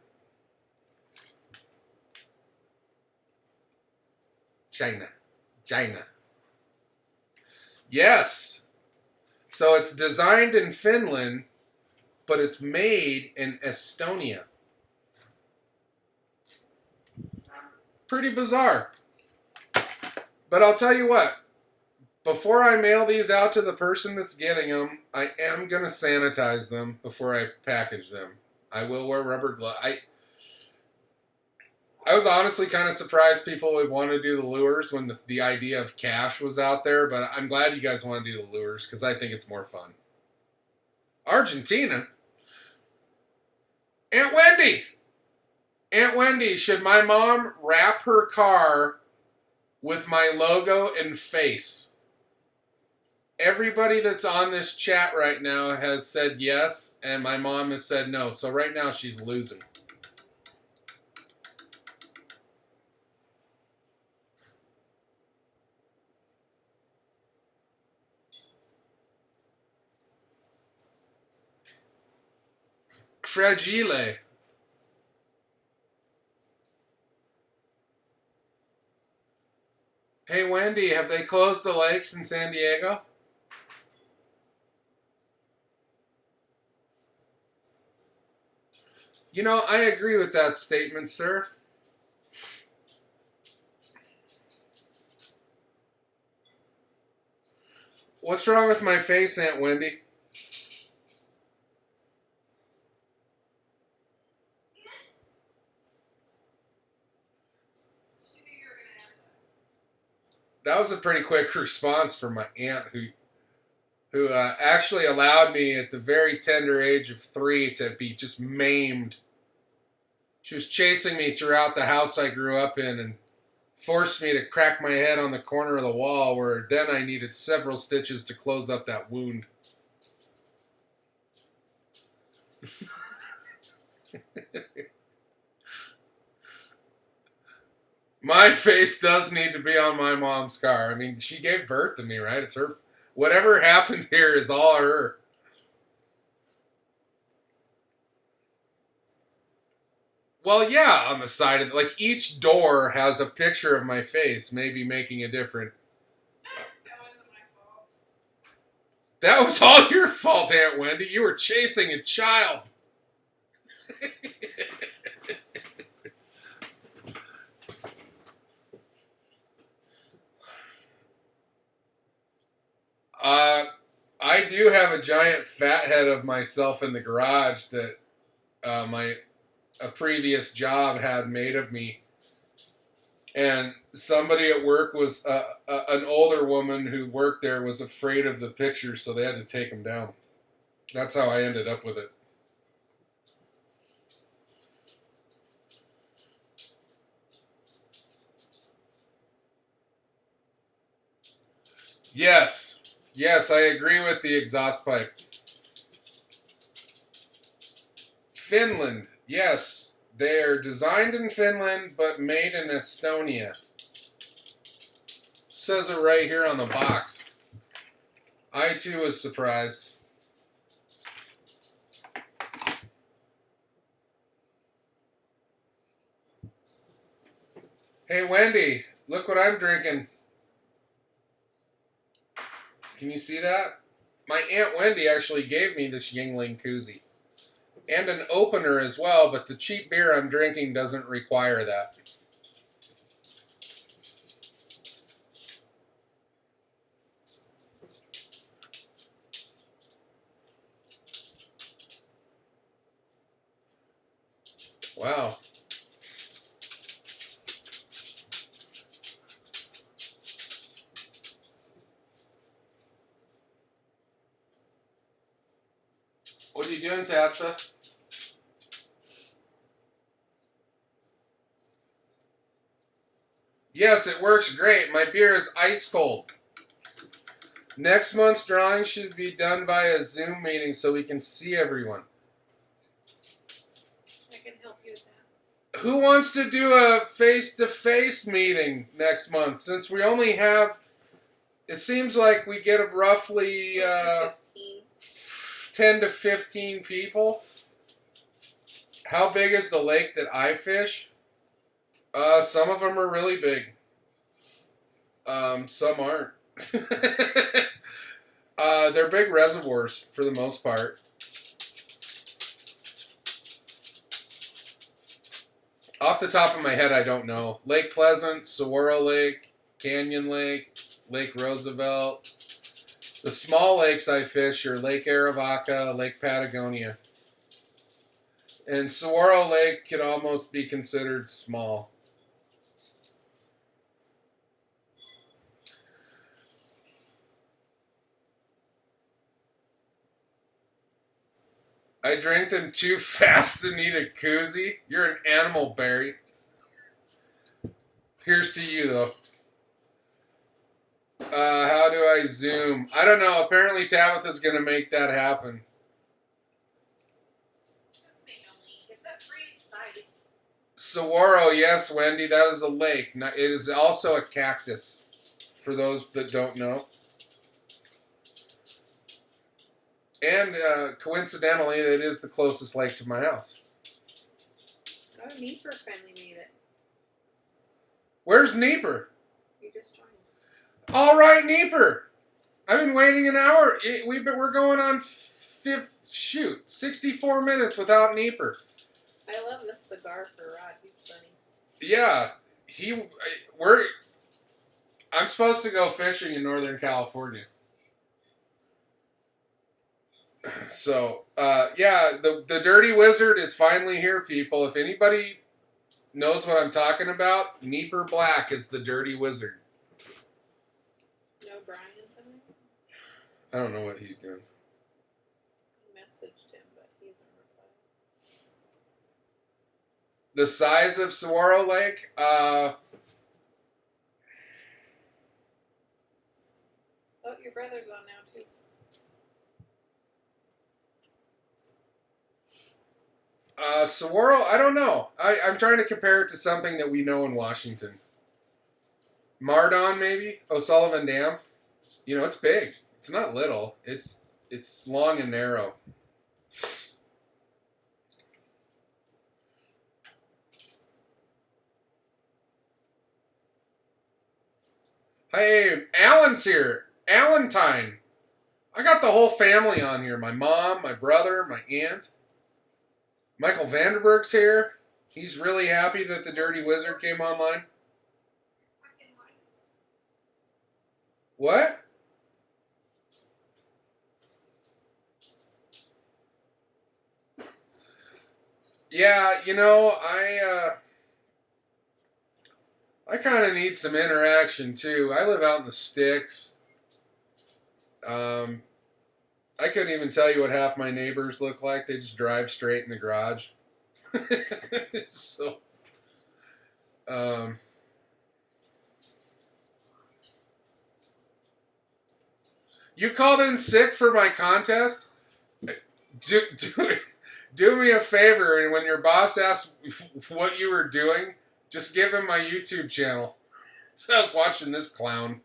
China. Yes. So it's designed in Finland, but it's made in Estonia. Pretty bizarre. But I'll tell you what. Before I mail these out to the person that's getting them, I am going to sanitize them before I package them. I will wear rubber gloves. I was honestly kind of surprised people would want to do the lures when the idea of cash was out there, but I'm glad you guys want to do the lures because I think it's more fun. Argentina? Aunt Wendy! Aunt Wendy, should my mom wrap her car with my logo and face? Everybody that's on this chat right now has said yes, and my mom has said no. So right now she's losing. Fragile. Hey, Wendy, have they closed the lakes in San Diego? You know, I agree with that statement, sir. What's wrong with my face, Aunt Wendy? That was a pretty quick response from my aunt who actually allowed me at the very tender age of 3 to be just maimed. She was chasing me throughout the house I grew up in and forced me to crack my head on the corner of the wall where then I needed several stitches to close up that wound. My face does need to be on my mom's car. I mean, she gave birth to me, right? It's her. Whatever happened here is all her. Well, yeah, on the side of it. Like, each door has a picture of my face, maybe making a difference. That wasn't my fault. That was all your fault, Aunt Wendy. You were chasing a child. I do have a giant fat head of myself in the garage that a previous job had made of me. And somebody at work was an older woman who worked there was afraid of the picture, so they had to take them down. That's how I ended up with it. Yes. Yes, I agree with the exhaust pipe. Finland. Yes, they're designed in Finland but made in Estonia. Says it right here on the box. I too was surprised. Hey Wendy, look what I'm drinking. Can you see that? My Aunt Wendy actually gave me this Yuengling koozie. And an opener as well, but the cheap beer I'm drinking doesn't require that. Wow. What are you doing, Tabitha? Yes, it works great. My beer is ice cold. Next month's drawing should be done by a Zoom meeting so we can see everyone. I can help you with that. Who wants to do a face-to-face meeting next month? Since we only have, it seems like we get roughly 15. 10 to 15 people. How big is the lake that I fish? Some of them are really big. Some aren't. They're big reservoirs for the most part. Off the top of my head, I don't know. Lake Pleasant, Saguaro Lake, Canyon Lake, Lake Roosevelt. The small lakes I fish are Lake Arivaca, Lake Patagonia. And Saguaro Lake could almost be considered small. I drank them too fast to need a koozie. You're an animal, Barry. Here's to you, though. How do I zoom? I don't know. Apparently Tabitha's going to make that happen. Just make a link. It's a free site. Saguaro, yes, Wendy, that is a lake. It is also a cactus, for those that don't know. And coincidentally, it is the closest lake to my house. Oh, Nieper finally made it. Where's Nieper? You just joined. All right, Nieper. I've been waiting an hour. We're going on 64 minutes without Nieper. I love this cigar for Rod. He's funny. Yeah, I'm supposed to go fishing in Northern California. So, yeah, the Dirty Wizard is finally here, people. If anybody knows what I'm talking about, Nieper Black is the Dirty Wizard. No Brian tonight? I don't know what he's doing. I messaged him, but he hasn't replied. The size of Saguaro Lake, Oh, your brother's on now, too. Saguaro, I don't know. I'm trying to compare it to something that we know in Washington. Mardon, maybe? O'Sullivan Dam? You know, it's big. It's not little. It's long and narrow. Hey, Alan's here. Alantine. I got the whole family on here. My mom, my brother, my aunt. Michael Vanderberg's here. He's really happy that the Dirty Wizard came online. What? Yeah, you know, I kind of need some interaction too. I live out in the sticks. I couldn't even tell you what half my neighbors look like. They just drive straight in the garage. So, you called in sick for my contest? Do me a favor, and when your boss asks what you were doing, just give him my YouTube channel. So I was watching this clown.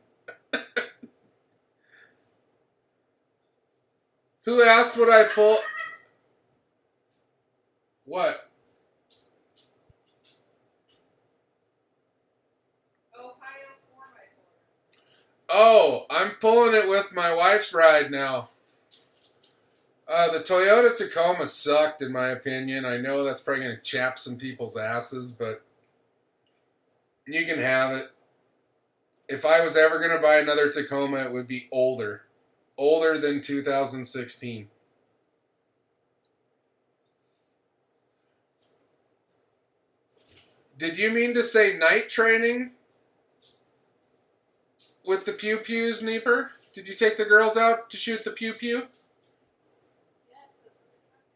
Who asked what I pull? What? Ohio 4x4. Oh, I'm pulling it with my wife's ride now. The Toyota Tacoma sucked, in my opinion. I know that's probably going to chap some people's asses, but you can have it. If I was ever going to buy another Tacoma, it would be older. Older than 2016. Did you mean to say night training with the pew-pews, Nieper? Did you take the girls out to shoot the pew-pew? Yes, that's what we're talking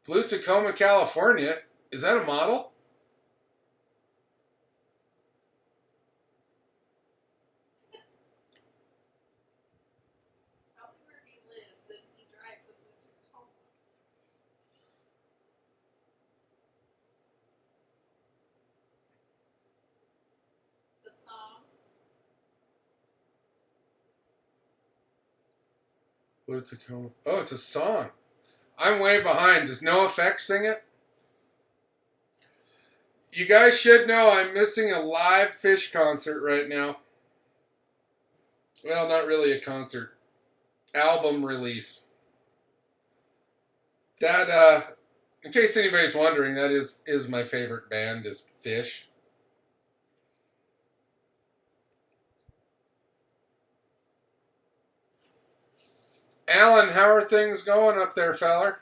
about. Blue Tacoma, California. Is that a model? Probably where he lives and he drives a winter home. It's a song. What's it called? Oh, it's a song. I'm way behind. Does NoFX sing it? You guys should know I'm missing a live Fish concert right now. Well, not really a concert. Album release. That, in case anybody's wondering, that is my favorite band, is Fish. Alan, how are things going up there, feller?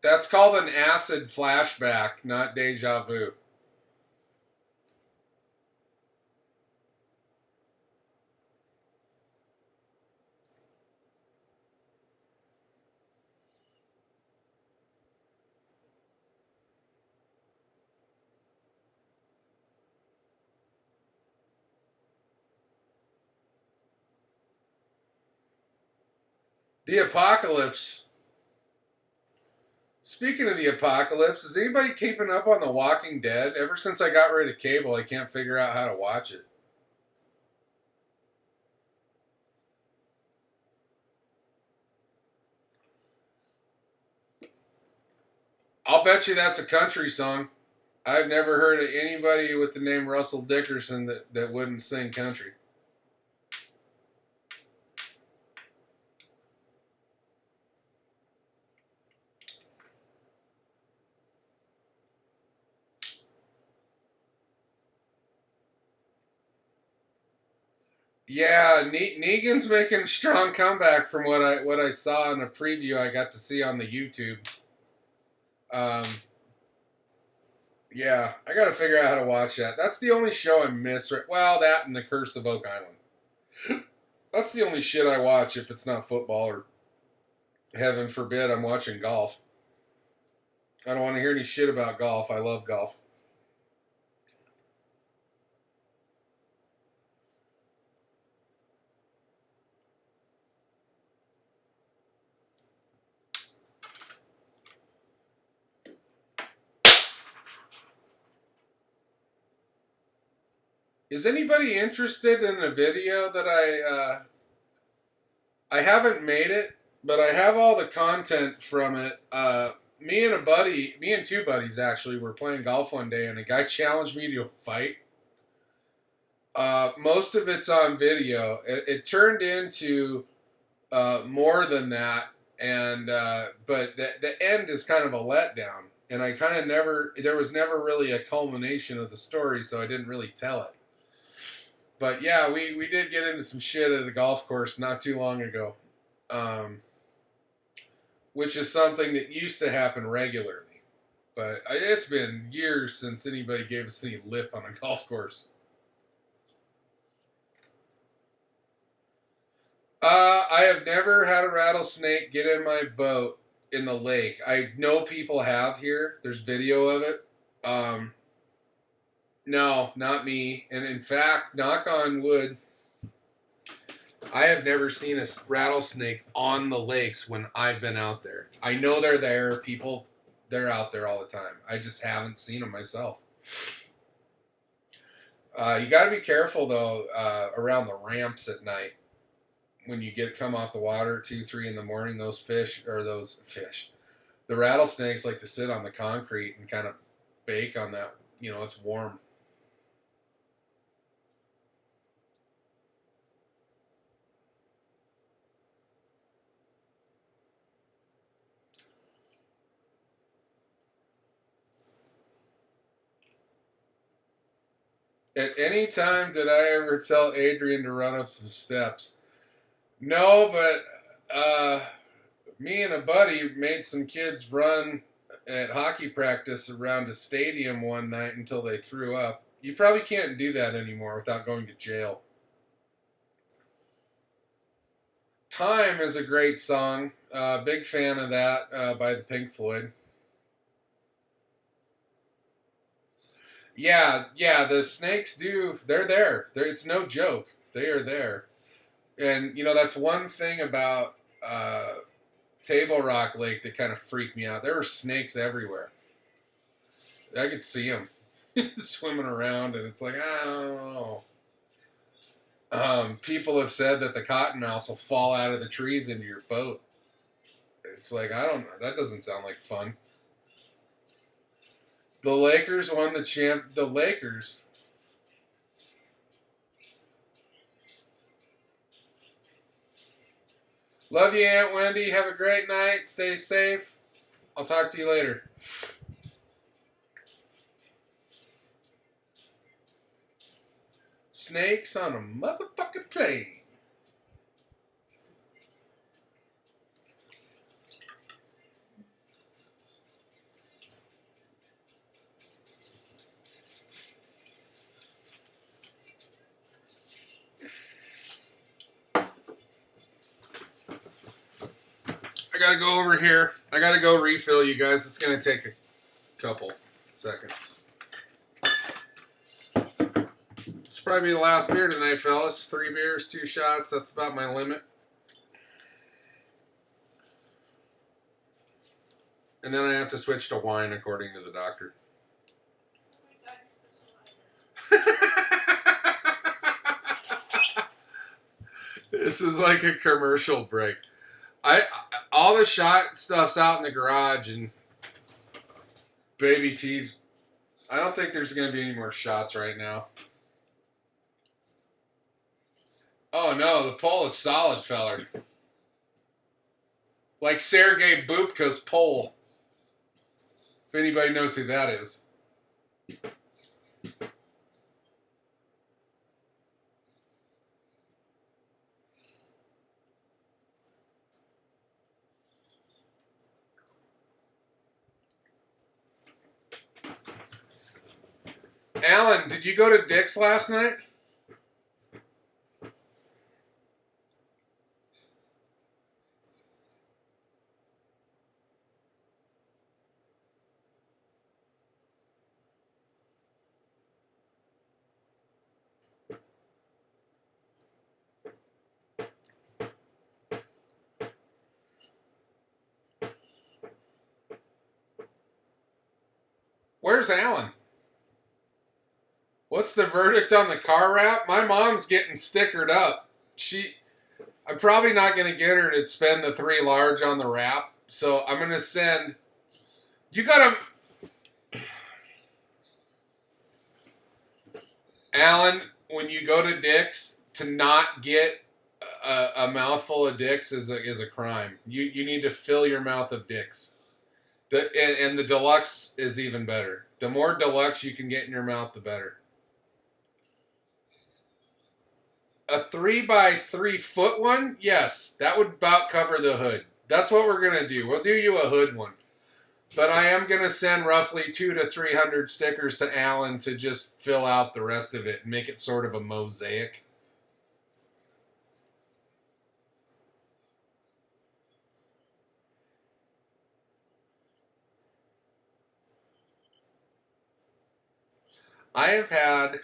That's called an acid flashback, not deja vu. The apocalypse. Speaking of the apocalypse, is anybody keeping up on The Walking Dead? Ever since I got rid of cable, I can't figure out how to watch it. I'll bet you that's a country song. I've never heard of anybody with the name Russell Dickerson that wouldn't sing country. Yeah, Negan's making a strong comeback from what I saw in a preview I got to see on the YouTube. Um, yeah, I got to figure out how to watch that. That's the only show I miss. Well, that and The Curse of Oak Island. That's the only shit I watch if it's not football or, heaven forbid, I'm watching golf. I don't want to hear any shit about golf. I love golf. Is anybody interested in a video that I haven't made it, but I have all the content from it. Me and two buddies actually were playing golf one day, and a guy challenged me to a fight. Most of it's on video. It turned into more than that, and but the end is kind of a letdown. And I kind of never, there was never really a culmination of the story, so I didn't really tell it. But yeah, we did get into some shit at a golf course not too long ago, which is something that used to happen regularly. But it's been years since anybody gave us any lip on a golf course. I have never had a rattlesnake get in my boat in the lake. I know people have here. There's video of it. No, not me. And in fact, knock on wood, I have never seen a rattlesnake on the lakes when I've been out there. I know they're there. People, they're out there all the time. I just haven't seen them myself. You got to be careful though around the ramps at night when you come off the water 2, 3 in the morning. Those fish, the rattlesnakes like to sit on the concrete and kind of bake on that. You know, it's warm. At any time did I ever tell Adrian to run up some steps? No, but me and a buddy made some kids run at hockey practice around a stadium one night until they threw up. You probably can't do that anymore without going to jail. Time is a great song. Big fan of that by the Pink Floyd. Yeah, the snakes do. They're there. It's no joke. They are there. And, that's one thing about Table Rock Lake that kind of freaked me out. There were snakes everywhere. I could see them swimming around, and it's like, I don't know. People have said that the cottonmouths will fall out of the trees into your boat. It's like, I don't know. That doesn't sound like fun. The Lakers won the champ. The Lakers. Love you, Aunt Wendy. Have a great night. Stay safe. I'll talk to you later. Snakes on a motherfucking plane. I gotta go over here. I gotta go refill, you guys. It's gonna take a couple seconds. This will probably be the last beer tonight, fellas. 3 beers, 2 shots. That's about my limit. And then I have to switch to wine according to the doctor. This is like a commercial break. All the shot stuff's out in the garage, and Baby T's. I don't think there's going to be any more shots right now. Oh no, the pole is solid, feller. Like Sergei Bubka's pole. If anybody knows who that is. Alan, did you go to Dick's last night? Where's Alan? What's the verdict on the car wrap? My mom's getting stickered up. I'm probably not going to get her to spend the 3 large on the wrap. So I'm going to send. You got to. Alan, when you go to Dick's, to not get a mouthful of Dick's is a crime. You need to fill your mouth of Dick's. And the deluxe is even better. The more deluxe you can get in your mouth, the better. A 3x3 foot one? Yes, that would about cover the hood. That's what we're going to do. We'll do you a hood one. But I am going to send roughly 200 to 300 stickers to Alan to just fill out the rest of it and make it sort of a mosaic. I have had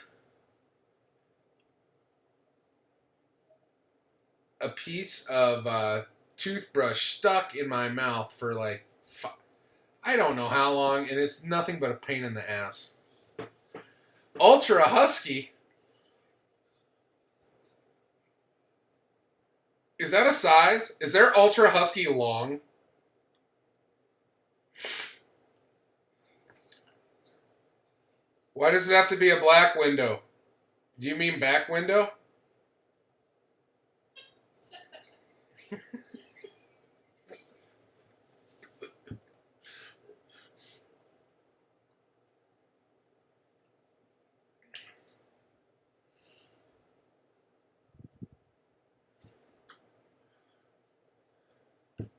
a piece of toothbrush stuck in my mouth for like, I don't know how long, and it's nothing but a pain in the ass. Ultra Husky? Is that a size? Is there Ultra Husky long? Why does it have to be a black window? Do you mean back window?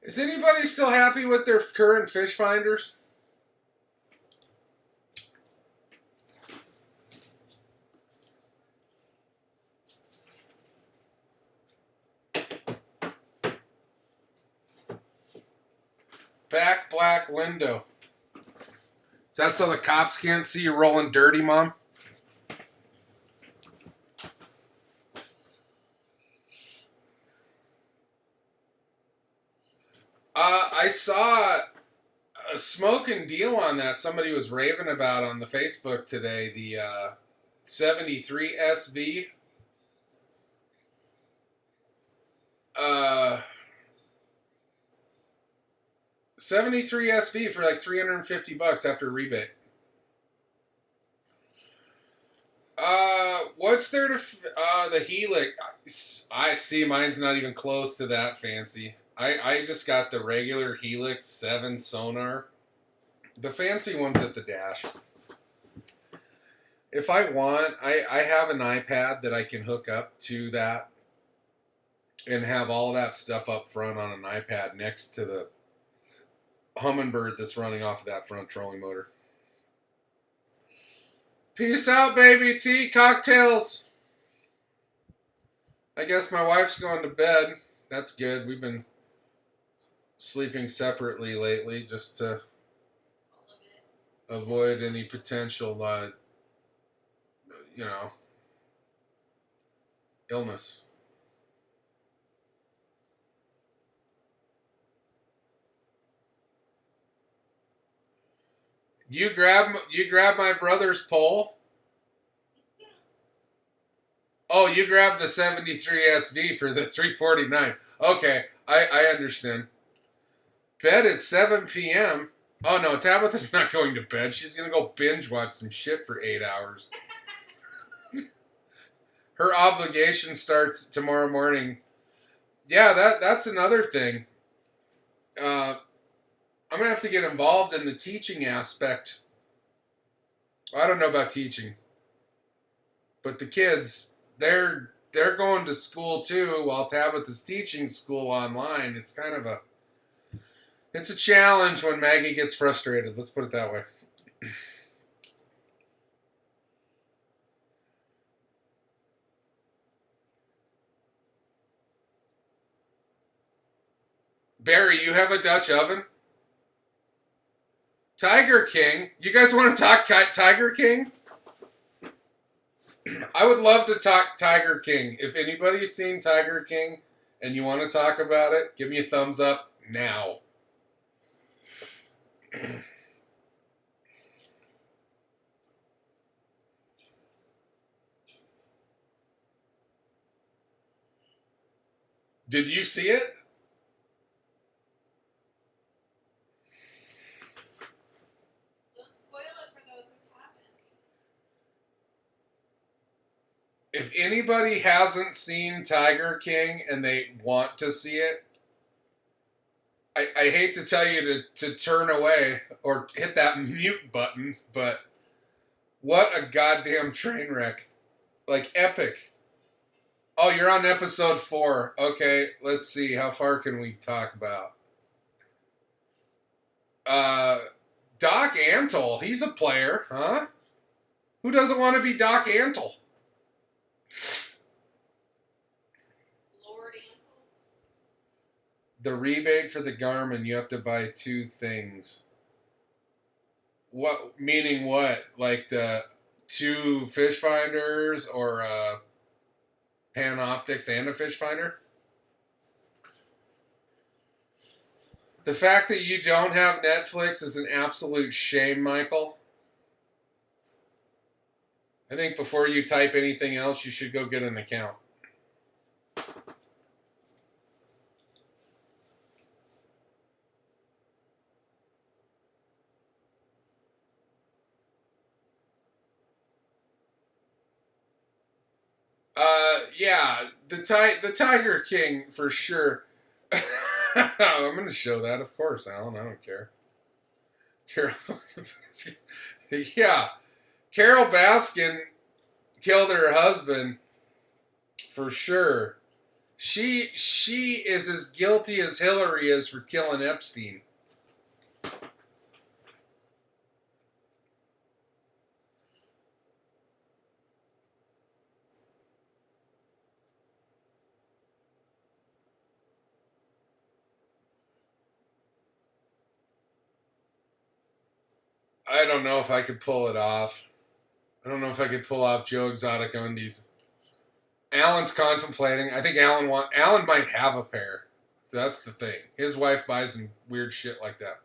Is anybody still happy with their current fish finders? Back black window. Is that so the cops can't see you rolling dirty, Mom? I saw a smoking deal on that. Somebody was raving about on the Facebook today. The 73 SV. 73 SV for like $350 after rebate. What's there to the Helix? I see mine's not even close to that fancy. I just got the regular Helix 7 sonar. The fancy one's at the dash. If I want, I have an iPad that I can hook up to that and have all that stuff up front on an iPad next to the Humminbird that's running off of that front trolling motor. Peace out, baby. Tea, cocktails. I guess my wife's going to bed. That's good. We've been sleeping separately lately just to avoid any potential, illness. You grab my brother's pole. Oh, you grabbed the 73 SV for the 349. Okay, I understand. Bed at 7 p.m. Oh no, Tabitha's not going to bed. She's gonna go binge watch some shit for 8 hours. Her obligation starts tomorrow morning. Yeah, that's another thing. I'm gonna have to get involved in the teaching aspect. I don't know about teaching, but the kids, they're going to school too while Tabitha's teaching school online. It's kind of it's a challenge when Maggie gets frustrated. Let's put it that way. Barry, you have a Dutch oven? Tiger King? You guys want to talk Tiger King? I would love to talk Tiger King. If anybody's seen Tiger King and you want to talk about it, give me a thumbs up now. Did you see it? Don't spoil it for those who haven't. If anybody hasn't seen Tiger King and they want to see it, I hate to tell you to turn away or hit that mute button, but what a goddamn train wreck. Like, epic. Oh, you're on episode 4. Okay, let's see. How far can we talk about? Doc Antle. He's a player, huh? Who doesn't want to be Doc Antle? Lord Antle. The rebate for the Garmin, you have to buy 2 things. What, meaning what? Like the 2 fish finders or Panoptics and a fish finder? The fact that you don't have Netflix is an absolute shame, Michael. I think before you type anything else, you should go get an account. Yeah, the Tiger King for sure. I'm going to show that, of course, Alan. I don't care. Yeah, Carol Baskin killed her husband for sure. She is as guilty as Hillary is for killing Epstein. I don't know if I could pull it off. I don't know if I could pull off Joe Exotic undies. Alan's contemplating. I think Alan might have a pair. So that's the thing. His wife buys him weird shit like that.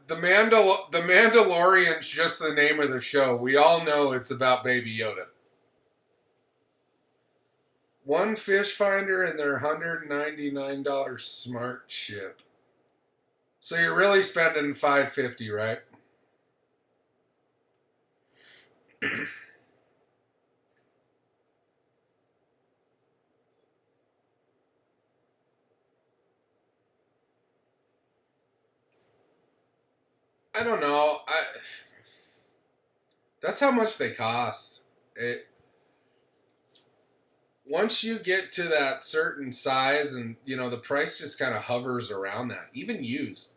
The Mandalorian's just the name of the show. We all know it's about Baby Yoda. One fish finder and their $199 smart ship. So you're really spending $550, right? I don't know. That's how much they cost. Once you get to that certain size, and the price just kind of hovers around that, even used.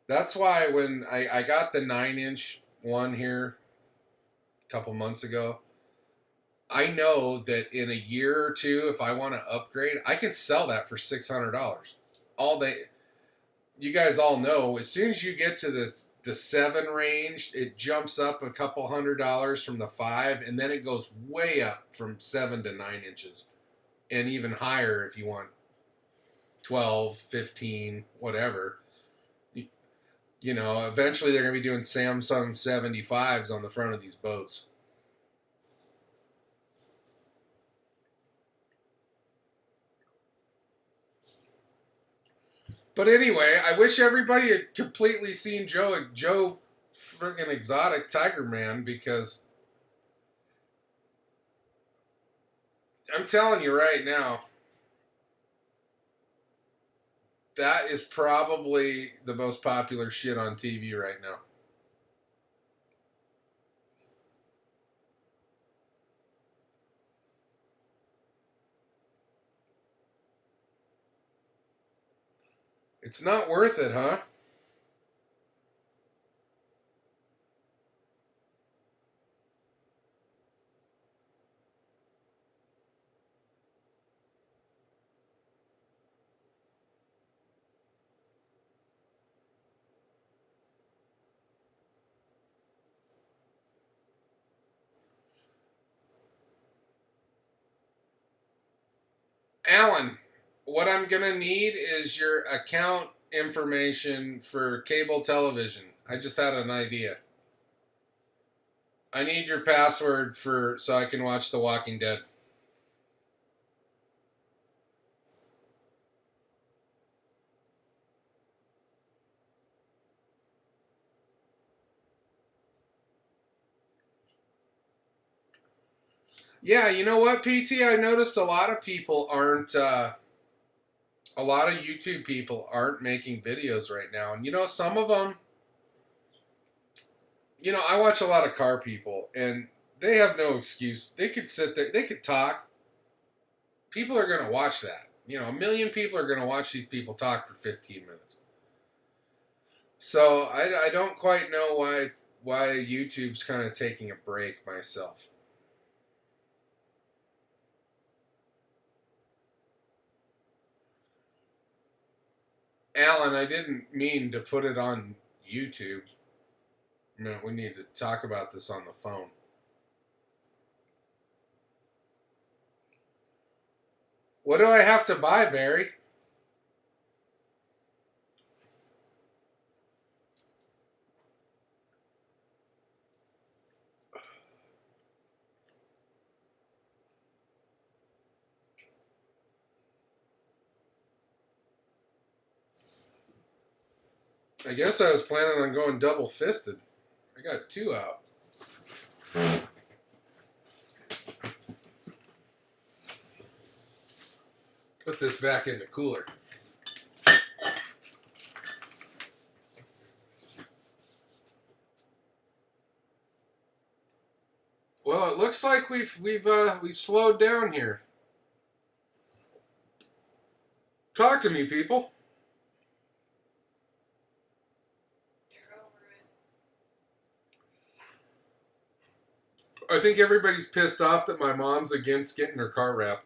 That's why when I got the 9-inch one here a couple months ago, I know that in a year or two, if I want to upgrade, I can sell that for $600. All day. You guys all know, as soon as you get to the 7 range, it jumps up a couple $100 from the 5, and then it goes way up from 7 to 9 inches, and even higher if you want 12, 15, whatever. Eventually they're going to be doing Samsung 75s on the front of these boats. But anyway, I wish everybody had completely seen Joe friggin' Exotic Tiger Man, because I'm telling you right now, that is probably the most popular shit on TV right now. It's not worth it, huh? Alan, what I'm going to need is your account information for cable television. I just had an idea. I need your password so I can watch The Walking Dead. Yeah, you know what, PT? I noticed a lot of people aren't, a lot of YouTube people aren't making videos right now. And some of them, I watch a lot of car people, and they have no excuse. They could sit there, they could talk. People are going to watch that. A million people are going to watch these people talk for 15 minutes. So I don't quite know why YouTube's kind of taking a break myself. Alan, I didn't mean to put it on YouTube. No, we need to talk about this on the phone. What do I have to buy, Barry? I guess I was planning on going double fisted. I got 2 out. Put this back in the cooler. Well, it looks like we've slowed down here. Talk to me, people. I think everybody's pissed off that my mom's against getting her car wrapped.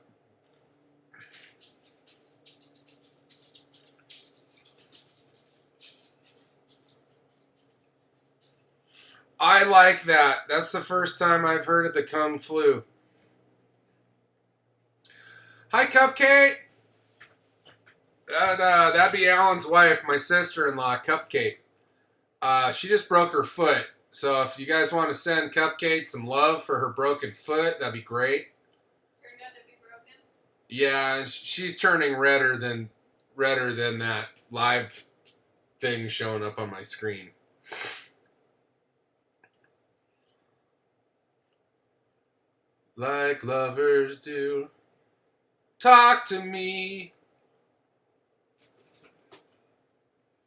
I like that. That's the first time I've heard of the Kung Flu. Hi, Cupcake. That'd be Alan's wife, my sister-in-law, Cupcake. She just broke her foot. So if you guys want to send Cupcake some love for her broken foot, that'd be great. Turned out to be broken. Yeah, and she's turning redder than that live thing showing up on my screen. Like lovers do. Talk to me.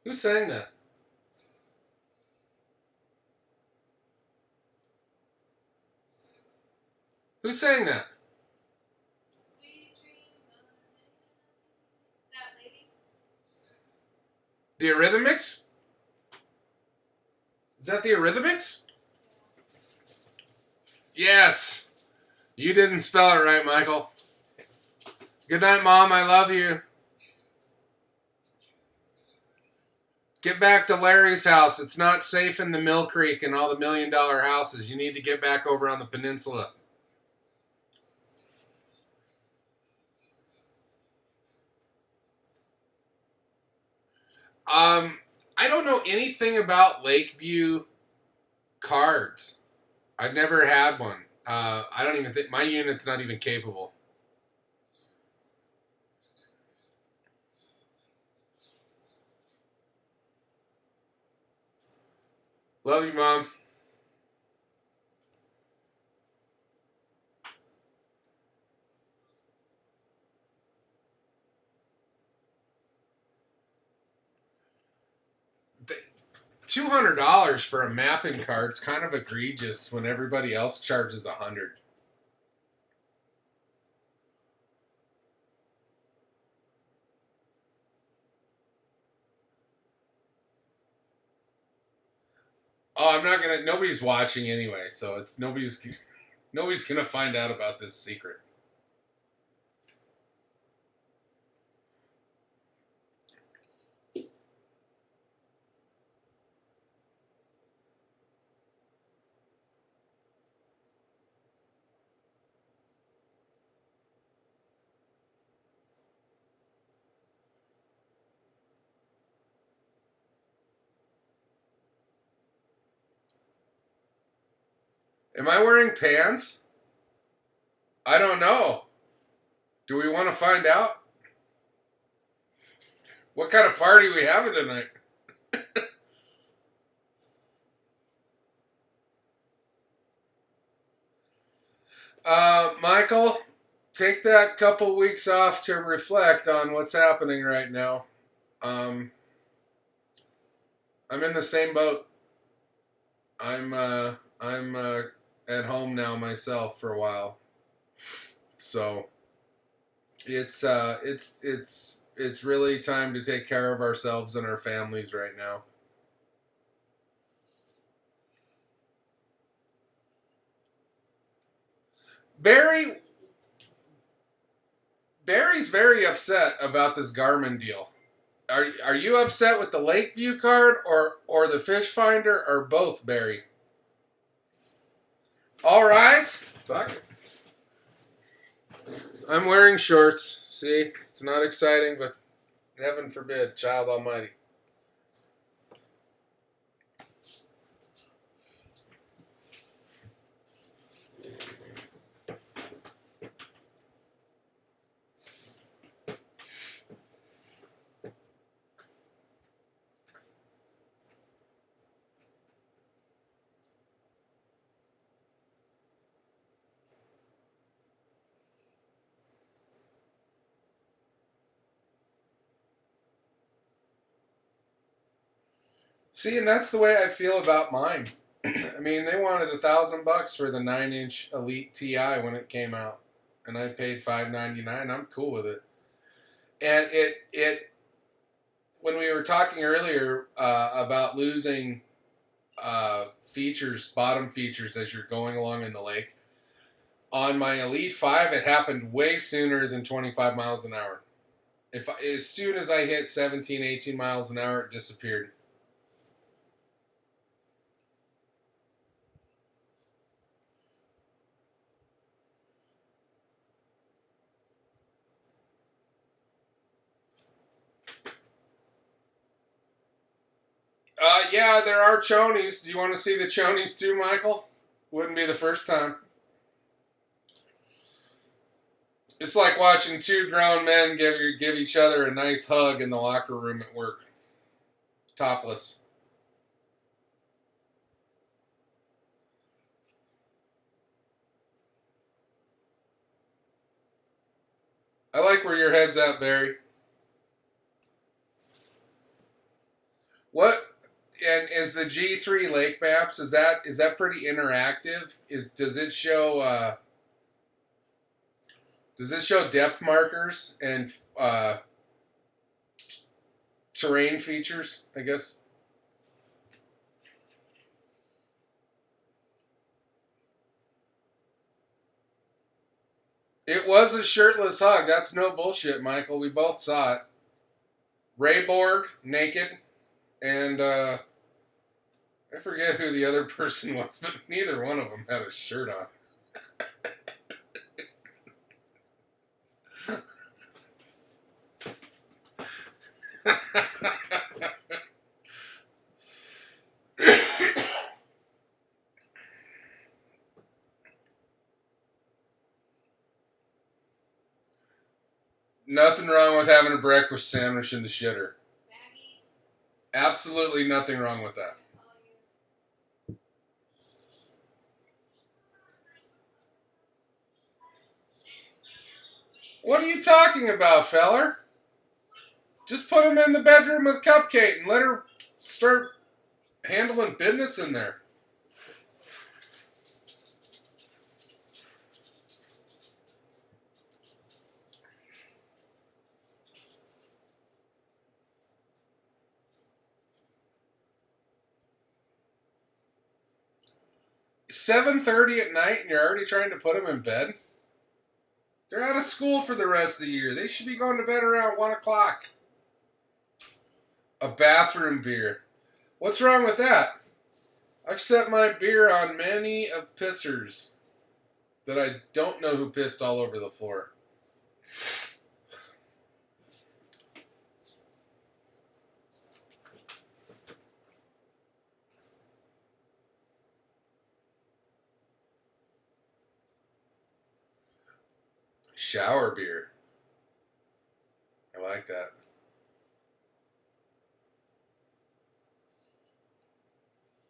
Who sang that? Who sang that? Sweet dream of that lady. The Eurythmics? Is that the Eurythmics? Yes. You didn't spell it right, Michael. Good night, Mom. I love you. Get back to Larry's house. It's not safe in the Mill Creek and all the $1 million houses. You need to get back over on the peninsula. I don't know anything about Lakeview cards. I've never had one. I don't even think my unit's not even capable. Love you, Mom. $200 for a mapping card is kind of egregious when everybody else charges $100. Oh, I'm not gonna. Nobody's watching anyway, so it's nobody's gonna find out about this secret. Am I wearing pants? I don't know. Do we want to find out? What kind of party we having tonight? Michael, take that couple weeks off to reflect on what's happening right now. I'm in the same boat. I'm at home now myself for a while, so it's really time to take care of ourselves and our families right now. Barry's very upset about this Garmin deal. Are you upset with the Lakeview card or the Fish Finder or both, Barry? All rise. Fuck it. I'm wearing shorts. See, it's not exciting, but heaven forbid, child almighty. See, and that's the way I feel about mine. I mean, they wanted $1,000 for the 9-inch Elite Ti when it came out, and I paid $599. I'm cool with it. And it when we were talking earlier about losing features, bottom features, as you're going along in the lake, on my Elite 5, it happened way sooner than 25 miles an hour. As soon as I hit 17, 18 miles an hour, it disappeared. Yeah, there are chonies. Do you want to see the chonies too, Michael? Wouldn't be the first time. It's like watching two grown men give each other a nice hug in the locker room at work, topless. I like where your head's at, Barry. What and is the G3 Lake Maps? Is that pretty interactive? Does it show depth markers and terrain features? I guess. It was a shirtless hug. That's no bullshit, Michael. We both saw it. Ray Borg naked, and I forget who the other person was, but neither one of them had a shirt on. Nothing wrong with having a breakfast sandwich in the shitter. Maggie, Absolutely nothing wrong with that. I call you. What are you talking about, feller? Just put him in the bedroom with Cupcake and let her start handling business in there. It's 7:30 at night and you're already trying to put them in bed? They're out of school for the rest of the year. They should be going to bed around 1 o'clock. A bathroom beer. What's wrong with that? I've set my beer on many of pissers that I don't know who pissed all over the floor. Shower beer. I like that.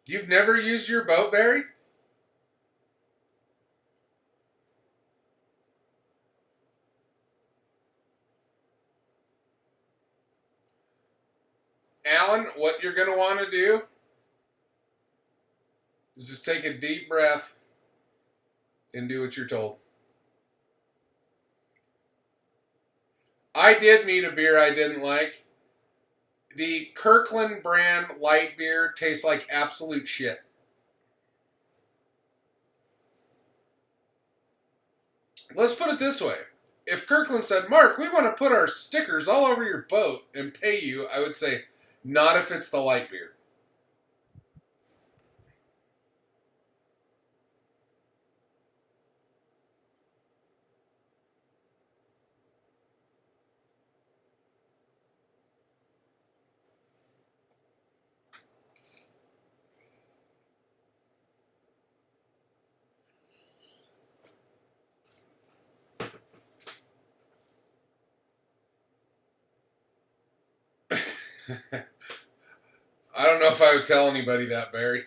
You've never used your boat, Barry? Alan, what you're going to want to do is just take a deep breath and do what you're told. I did meet a beer I didn't like. The Kirkland brand light beer tastes like absolute shit. Let's put it this way. If Kirkland said, Mark, we want to put our stickers all over your boat and pay you, I would say, not if it's the light beer. I don't know if I would tell anybody that, Barry.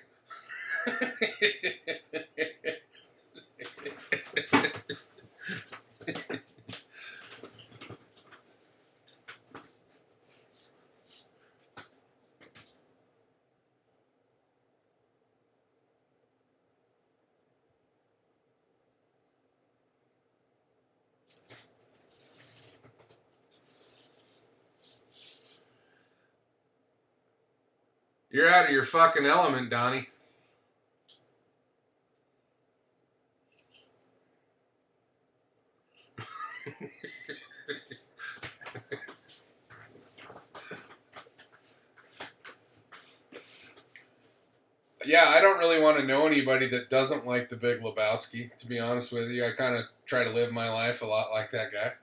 You're out of your fucking element, Donnie. Yeah, I don't really want to know anybody that doesn't like The Big Lebowski, to be honest with you. I kind of try to live my life a lot like that guy.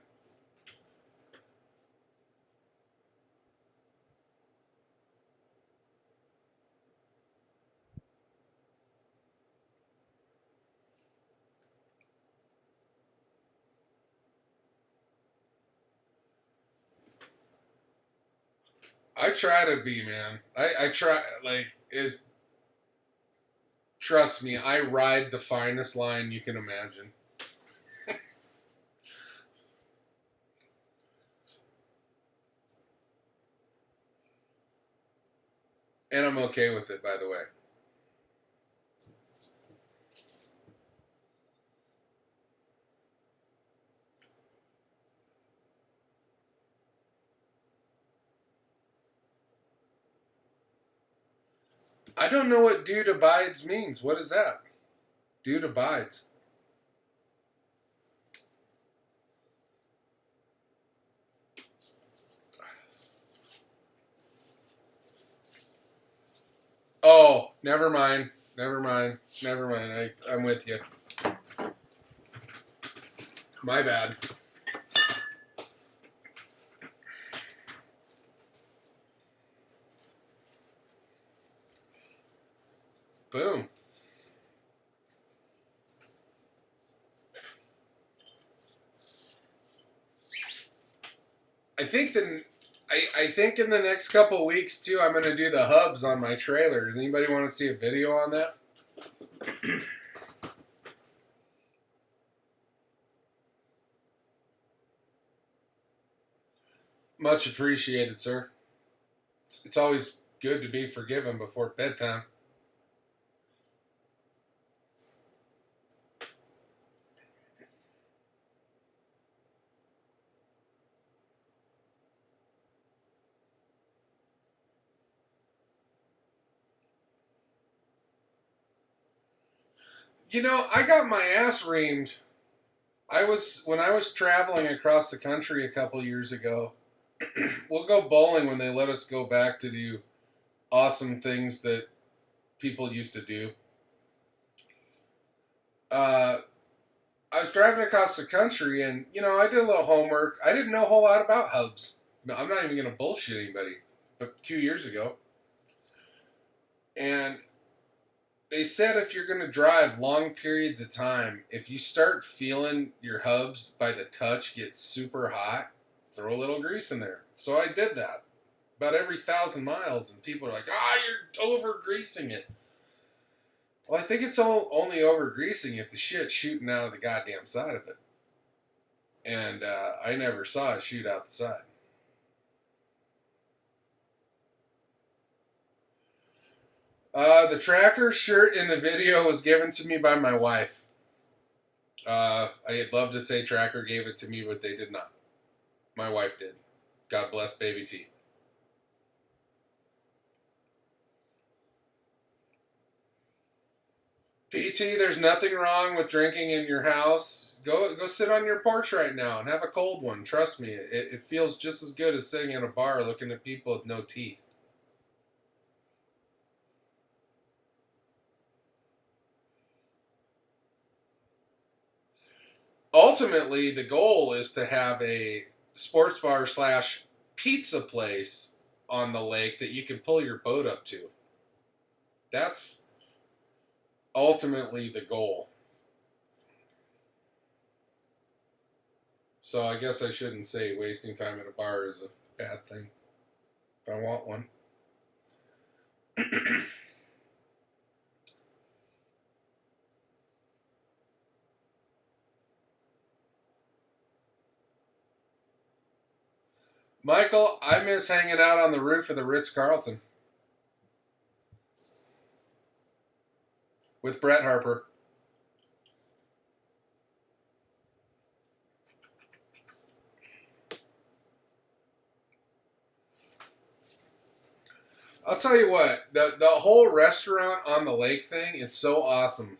I try to be, man. I try, like, is trust me, I ride the finest line you can imagine. And I'm okay with it, by the way. I don't know what dude abides means. What is that? Dude abides. Oh, never mind. Never mind. Never mind. I'm with you. My bad. Boom. I think I think in the next couple weeks too, I'm gonna do the hubs on my trailer. Does anybody want to see a video on that? Much appreciated, sir. It's always good to be forgiven before bedtime. You know, I got my ass reamed. When I was traveling across the country a couple years ago. We'll go bowling when they let us go back to do awesome things that people used to do. Uh, I was driving across the country, and I did a little homework. I didn't know a whole lot about hubs. No, I'm not even gonna bullshit anybody. But 2 years ago, and they said if you're gonna drive long periods of time, if you start feeling your hubs by the touch get super hot, throw a little grease in there. So I did that about every 1,000 miles, and people are like, you're over greasing it. Well, I think it's only over greasing if the shit's shooting out of the goddamn side of it. And I never saw it shoot out the side. The tracker shirt in the video was given to me by my wife. I'd love to say Tracker gave it to me, but they did not. My wife did. God bless Baby T. PT, there's nothing wrong with drinking in your house. Go sit on your porch right now and have a cold one. Trust me, it feels just as good as sitting in a bar looking at people with no teeth. Ultimately, the goal is to have a sports bar slash pizza place on the lake that you can pull your boat up to. That's ultimately the goal. So I guess I shouldn't say wasting time at a bar is a bad thing. If I want one. Michael, I miss hanging out on the roof of the Ritz-Carlton with Brett Harper. I'll tell you what, the whole restaurant on the lake thing is so awesome.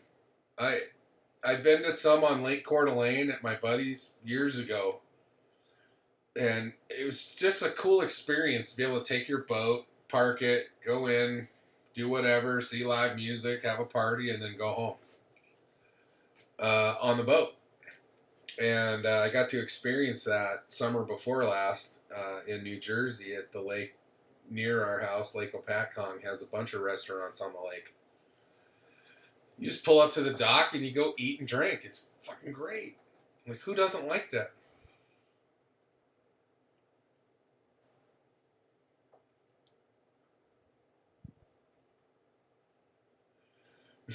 I've been to some on Lake Coeur d'Alene at my buddy's years ago, and it was just a cool experience to be able to take your boat, park it, go in, do whatever, see live music, have a party, and then go home on the boat. And I got to experience that summer before last in New Jersey at the lake near our house. Lake Opatcong has a bunch of restaurants on the lake. You just pull up to the dock and you go eat and drink. It's fucking great. Like, who doesn't like that?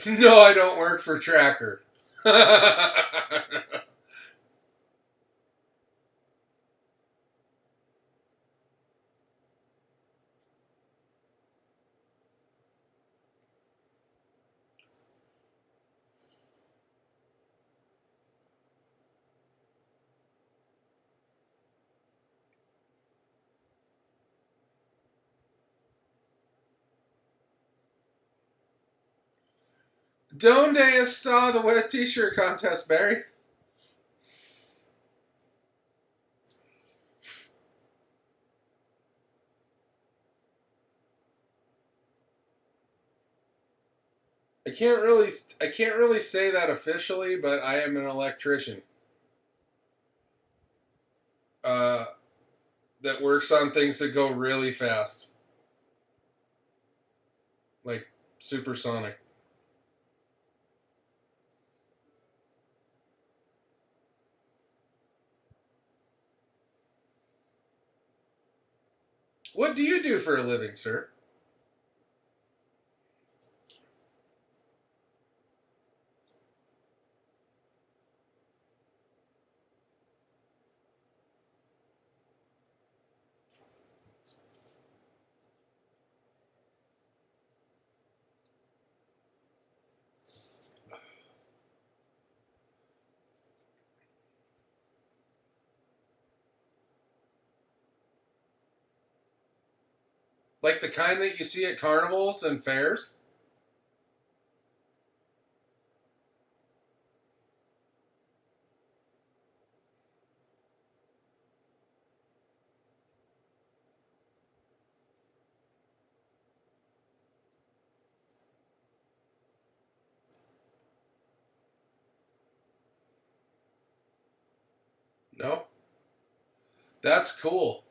No, I don't work for Tracker. Donde está the wet t-shirt contest, Barry? I can't really say that officially, but I am an electrician. That works on things that go really fast. Like supersonic. What do you do for a living, sir? Like the kind that you see at carnivals and fairs? No? That's cool.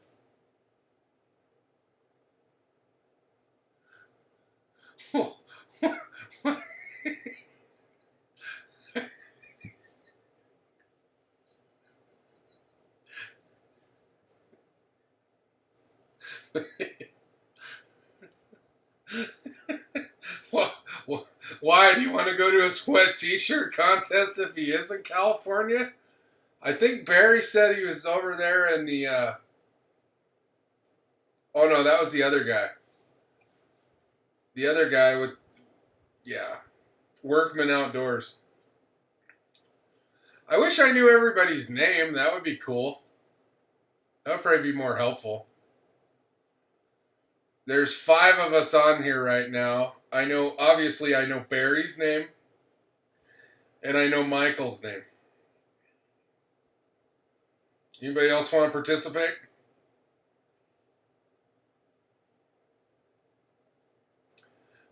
Why do you want to go to a sweat t-shirt contest if he is in California? I think Barry said he was over there in the oh no, that was the other guy. The other guy with yeah, Workman Outdoors. I wish I knew everybody's name. That would be cool. That would probably be more helpful. There's 5 of us on here right now. Obviously I know Barry's name. And I know Michael's name. Anybody else want to participate?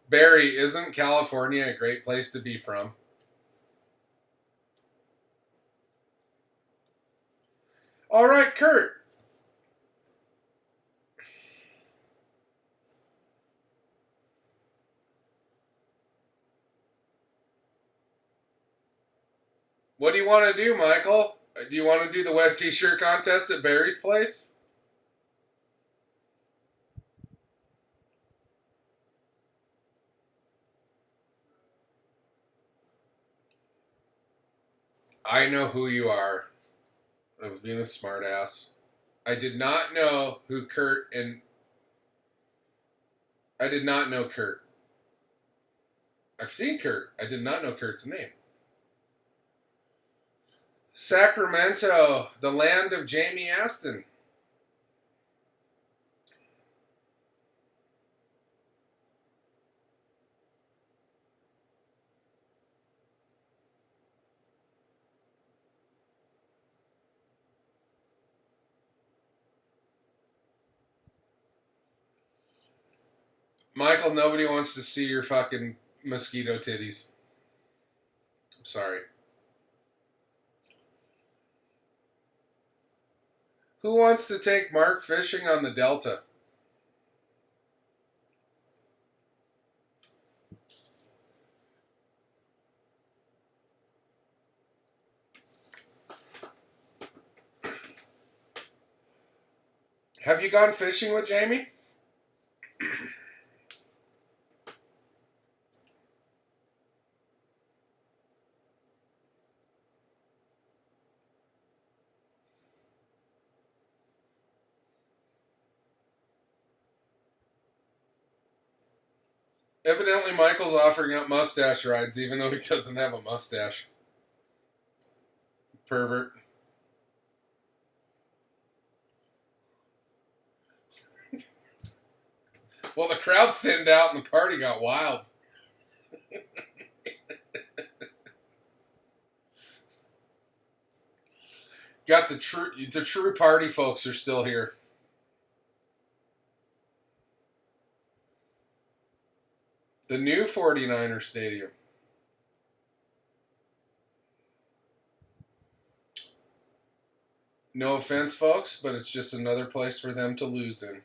Barry, isn't California a great place to be from? All right, Kurt. What do you want to do, Michael? Do you want to do the wet t-shirt contest at Barry's place? I know who you are. I was being a smartass. I did not know who Kurt and I did not know Kurt. I've seen Kurt. I did not know Kurt's name. Sacramento, the land of Jamie Aston. Michael, nobody wants to see your fucking mosquito titties. I'm sorry. Who wants to take Mark fishing on the Delta? Have you gone fishing with Jamie? Evidently, Michael's offering up mustache rides even though he doesn't have a mustache. Pervert. Well, the crowd thinned out and the party got wild. Got the true party folks are still here. The new 49er Stadium. No offense, folks, but it's just another place for them to lose in.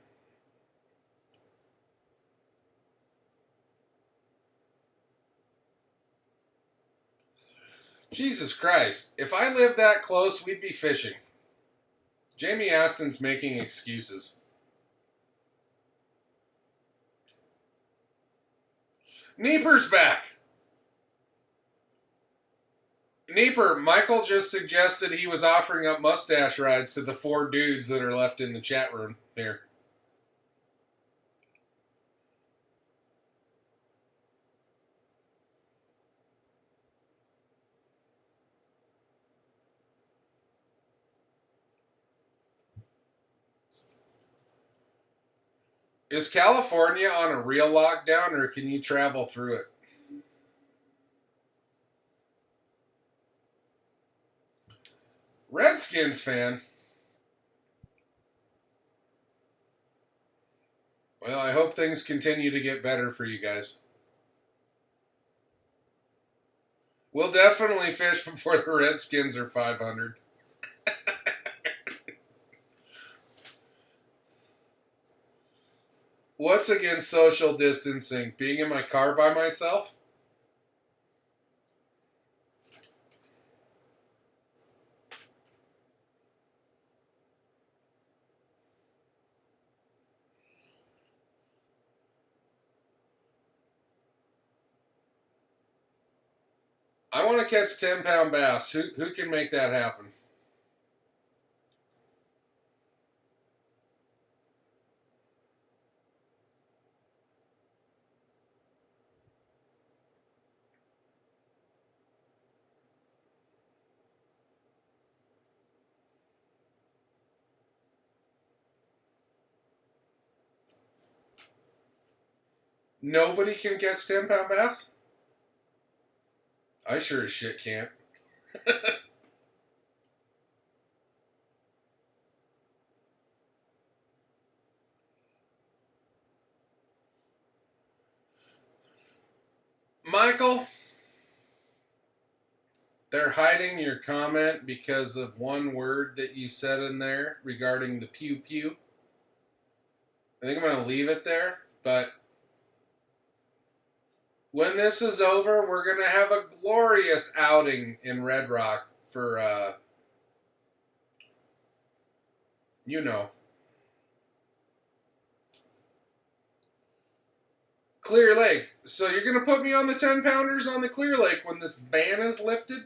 Jesus Christ. If I lived that close, we'd be fishing. Jamie Aston's making excuses. Neeper's back. Neeper, Michael just suggested he was offering up mustache rides to the 4 dudes that are left in the chat room here. Is California on a real lockdown or can you travel through it? Redskins fan. Well, I hope things continue to get better for you guys. We'll definitely fish before the Redskins are 500. What's against social distancing? Being in my car by myself? I want to catch 10-pound bass. Who can make that happen? Nobody can catch 10-pound bass? I sure as shit can't. Michael, they're hiding your comment because of one word that you said in there regarding the pew pew. I think I'm going to leave it there, but when this is over, we're going to have a glorious outing in Red Rock for, you know, Clear Lake. So you're going to put me on the 10-pounders on the Clear Lake when this ban is lifted?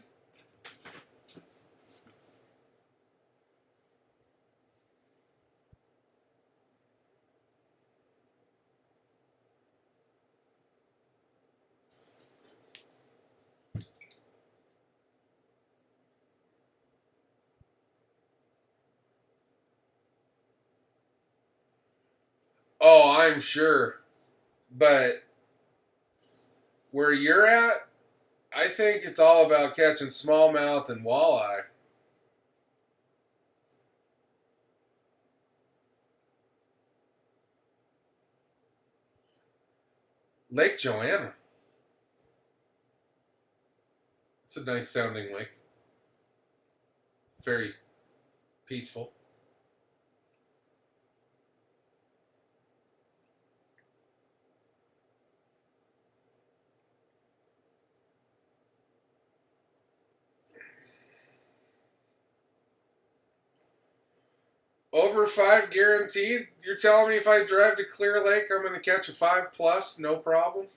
Oh, I'm sure. But where you're at, I think it's all about catching smallmouth and walleye. Lake Joanna. It's a nice sounding lake. Very peaceful. Over 5 guaranteed? You're telling me if I drive to Clear Lake, I'm going to catch a 5+, no problem?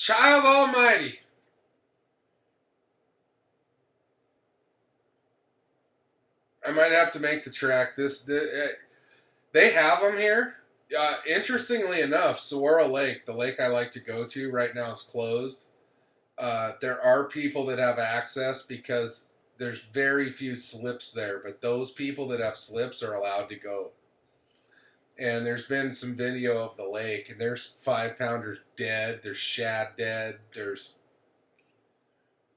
Child Almighty. I might have to make the track. They have them here. Interestingly enough, Saguaro Lake, the lake I like to go to right now, is closed. There are people that have access because there's very few slips there, but those people that have slips are allowed to go. And there's been some video of the lake, and there's 5-pounders dead, there's shad dead, there's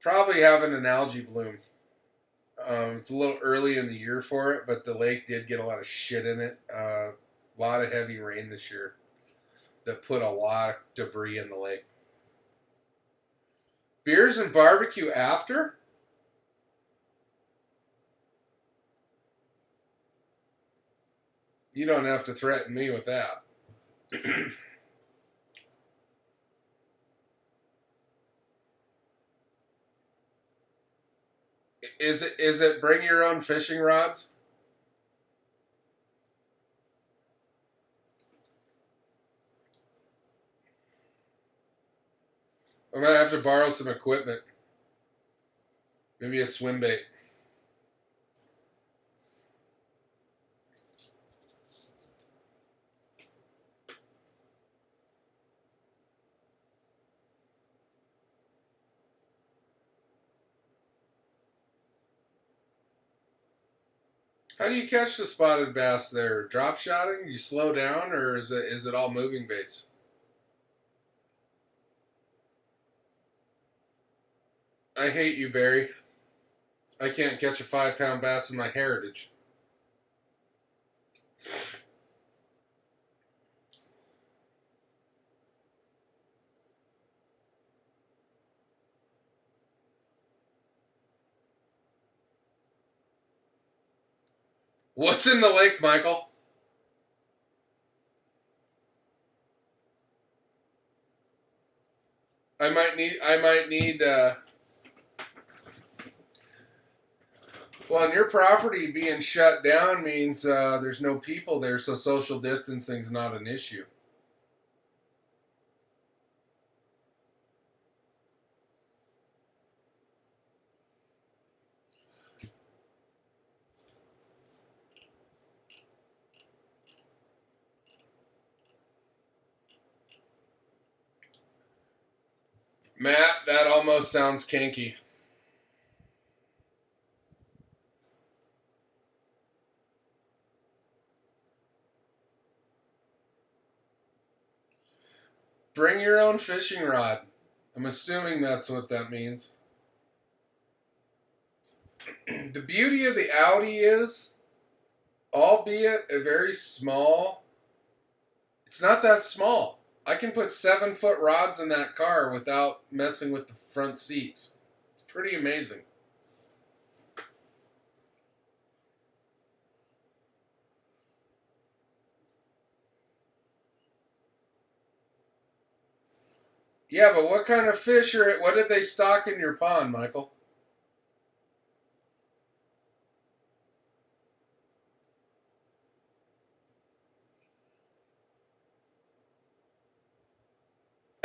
probably having an algae bloom. It's a little early in the year for it, but the lake did get a lot of shit in it. A lot of heavy rain this year that put a lot of debris in the lake. Beers and barbecue after? You don't have to threaten me with that. Is it bring your own fishing rods? I'm gonna have to borrow some equipment. Maybe a swim bait. How do you catch the spotted bass there? Drop shotting? You slow down, or is it all moving baits? I hate you, Barry. I can't catch a 5-pound bass in my heritage. What's in the lake, Michael? I might need. Well, and your property being shut down means there's no people there, so social distancing's not an issue. Matt, that almost sounds kinky. Bring your own fishing rod. I'm assuming that's what that means. The beauty of the Audi is, albeit a very small, it's not that small. I can put 7-foot rods in that car without messing with the front seats. It's pretty amazing. Yeah, but what kind of fish what did they stock in your pond, Michael?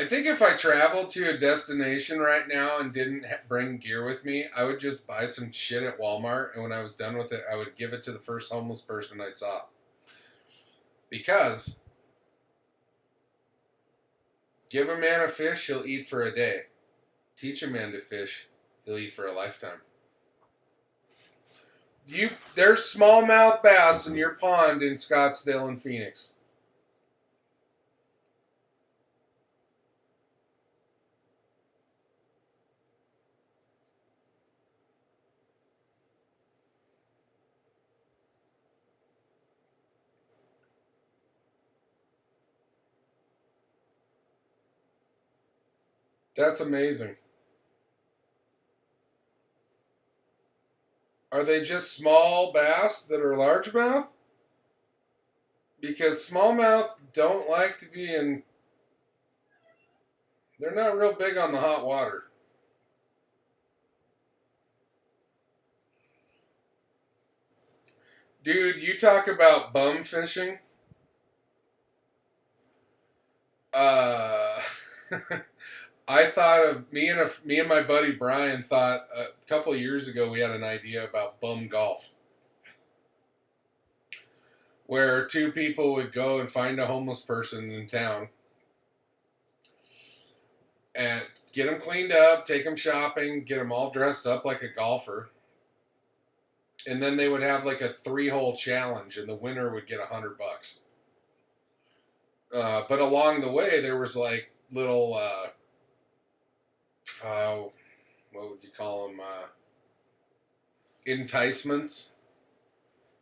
I think if I traveled to a destination right now and didn't bring gear with me, I would just buy some shit at Walmart, and when I was done with it, I would give it to the first homeless person I saw. Because give a man a fish, he'll eat for a day. Teach a man to fish, he'll eat for a lifetime. There's smallmouth bass in your pond in Scottsdale and Phoenix. That's amazing. Are they just small bass that are largemouth? Because smallmouth don't like to be in. They're not real big on the hot water. Dude, you talk about bum fishing. I thought of me and my buddy Brian thought a couple years ago we had an idea about bum golf, where two people would go and find a homeless person in town and get them cleaned up, take them shopping, get them all dressed up like a golfer, and then they would have like a 3-hole challenge, and the winner would get $100. But along the way, there was like little, what would you call them? Enticements.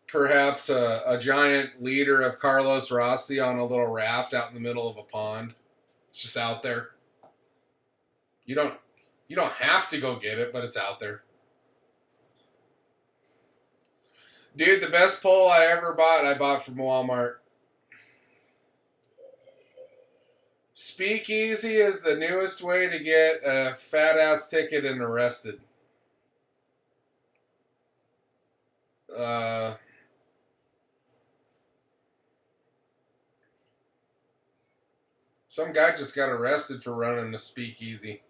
Perhaps a giant leader of Carlos Rossi on a little raft out in the middle of a pond. It's just out there. You don't have to go get it, but it's out there. Dude, the best pole I ever bought, I bought from Walmart. Speakeasy is the newest way to get a fat ass ticket and arrested. Some guy just got arrested for running a speakeasy.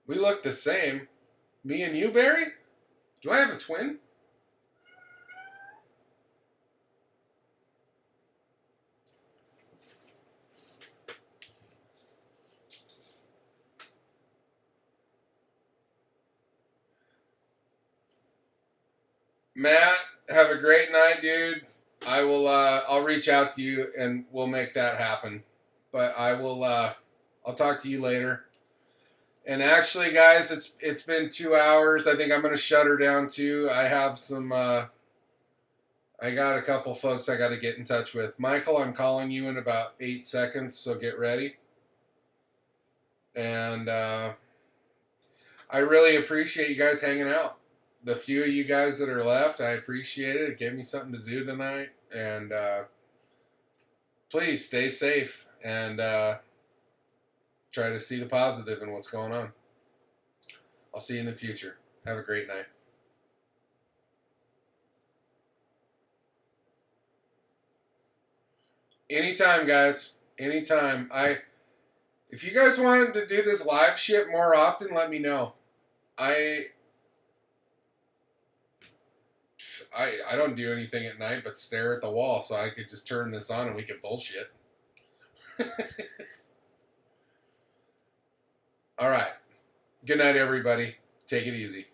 We look the same. Me and you, Barry? Do I have a twin? Matt, have a great night, dude. I will I'll reach out to you and we'll make that happen. But I'll talk to you later. And actually, guys, it's been 2 hours. I think I'm gonna shut her down too. I have some I got a couple folks I gotta get in touch with. Michael, I'm calling you in about 8 seconds, so get ready. And I really appreciate you guys hanging out. The few of you guys that are left, I appreciate it. It gave me something to do tonight. And please stay safe and try to see the positive in what's going on. I'll see you in the future. Have a great night. Anytime, guys. Anytime. If you guys wanted to do this live shit more often, let me know. I don't do anything at night but stare at the wall, so I could just turn this on and we could bullshit. All right. Good night, everybody. Take it easy.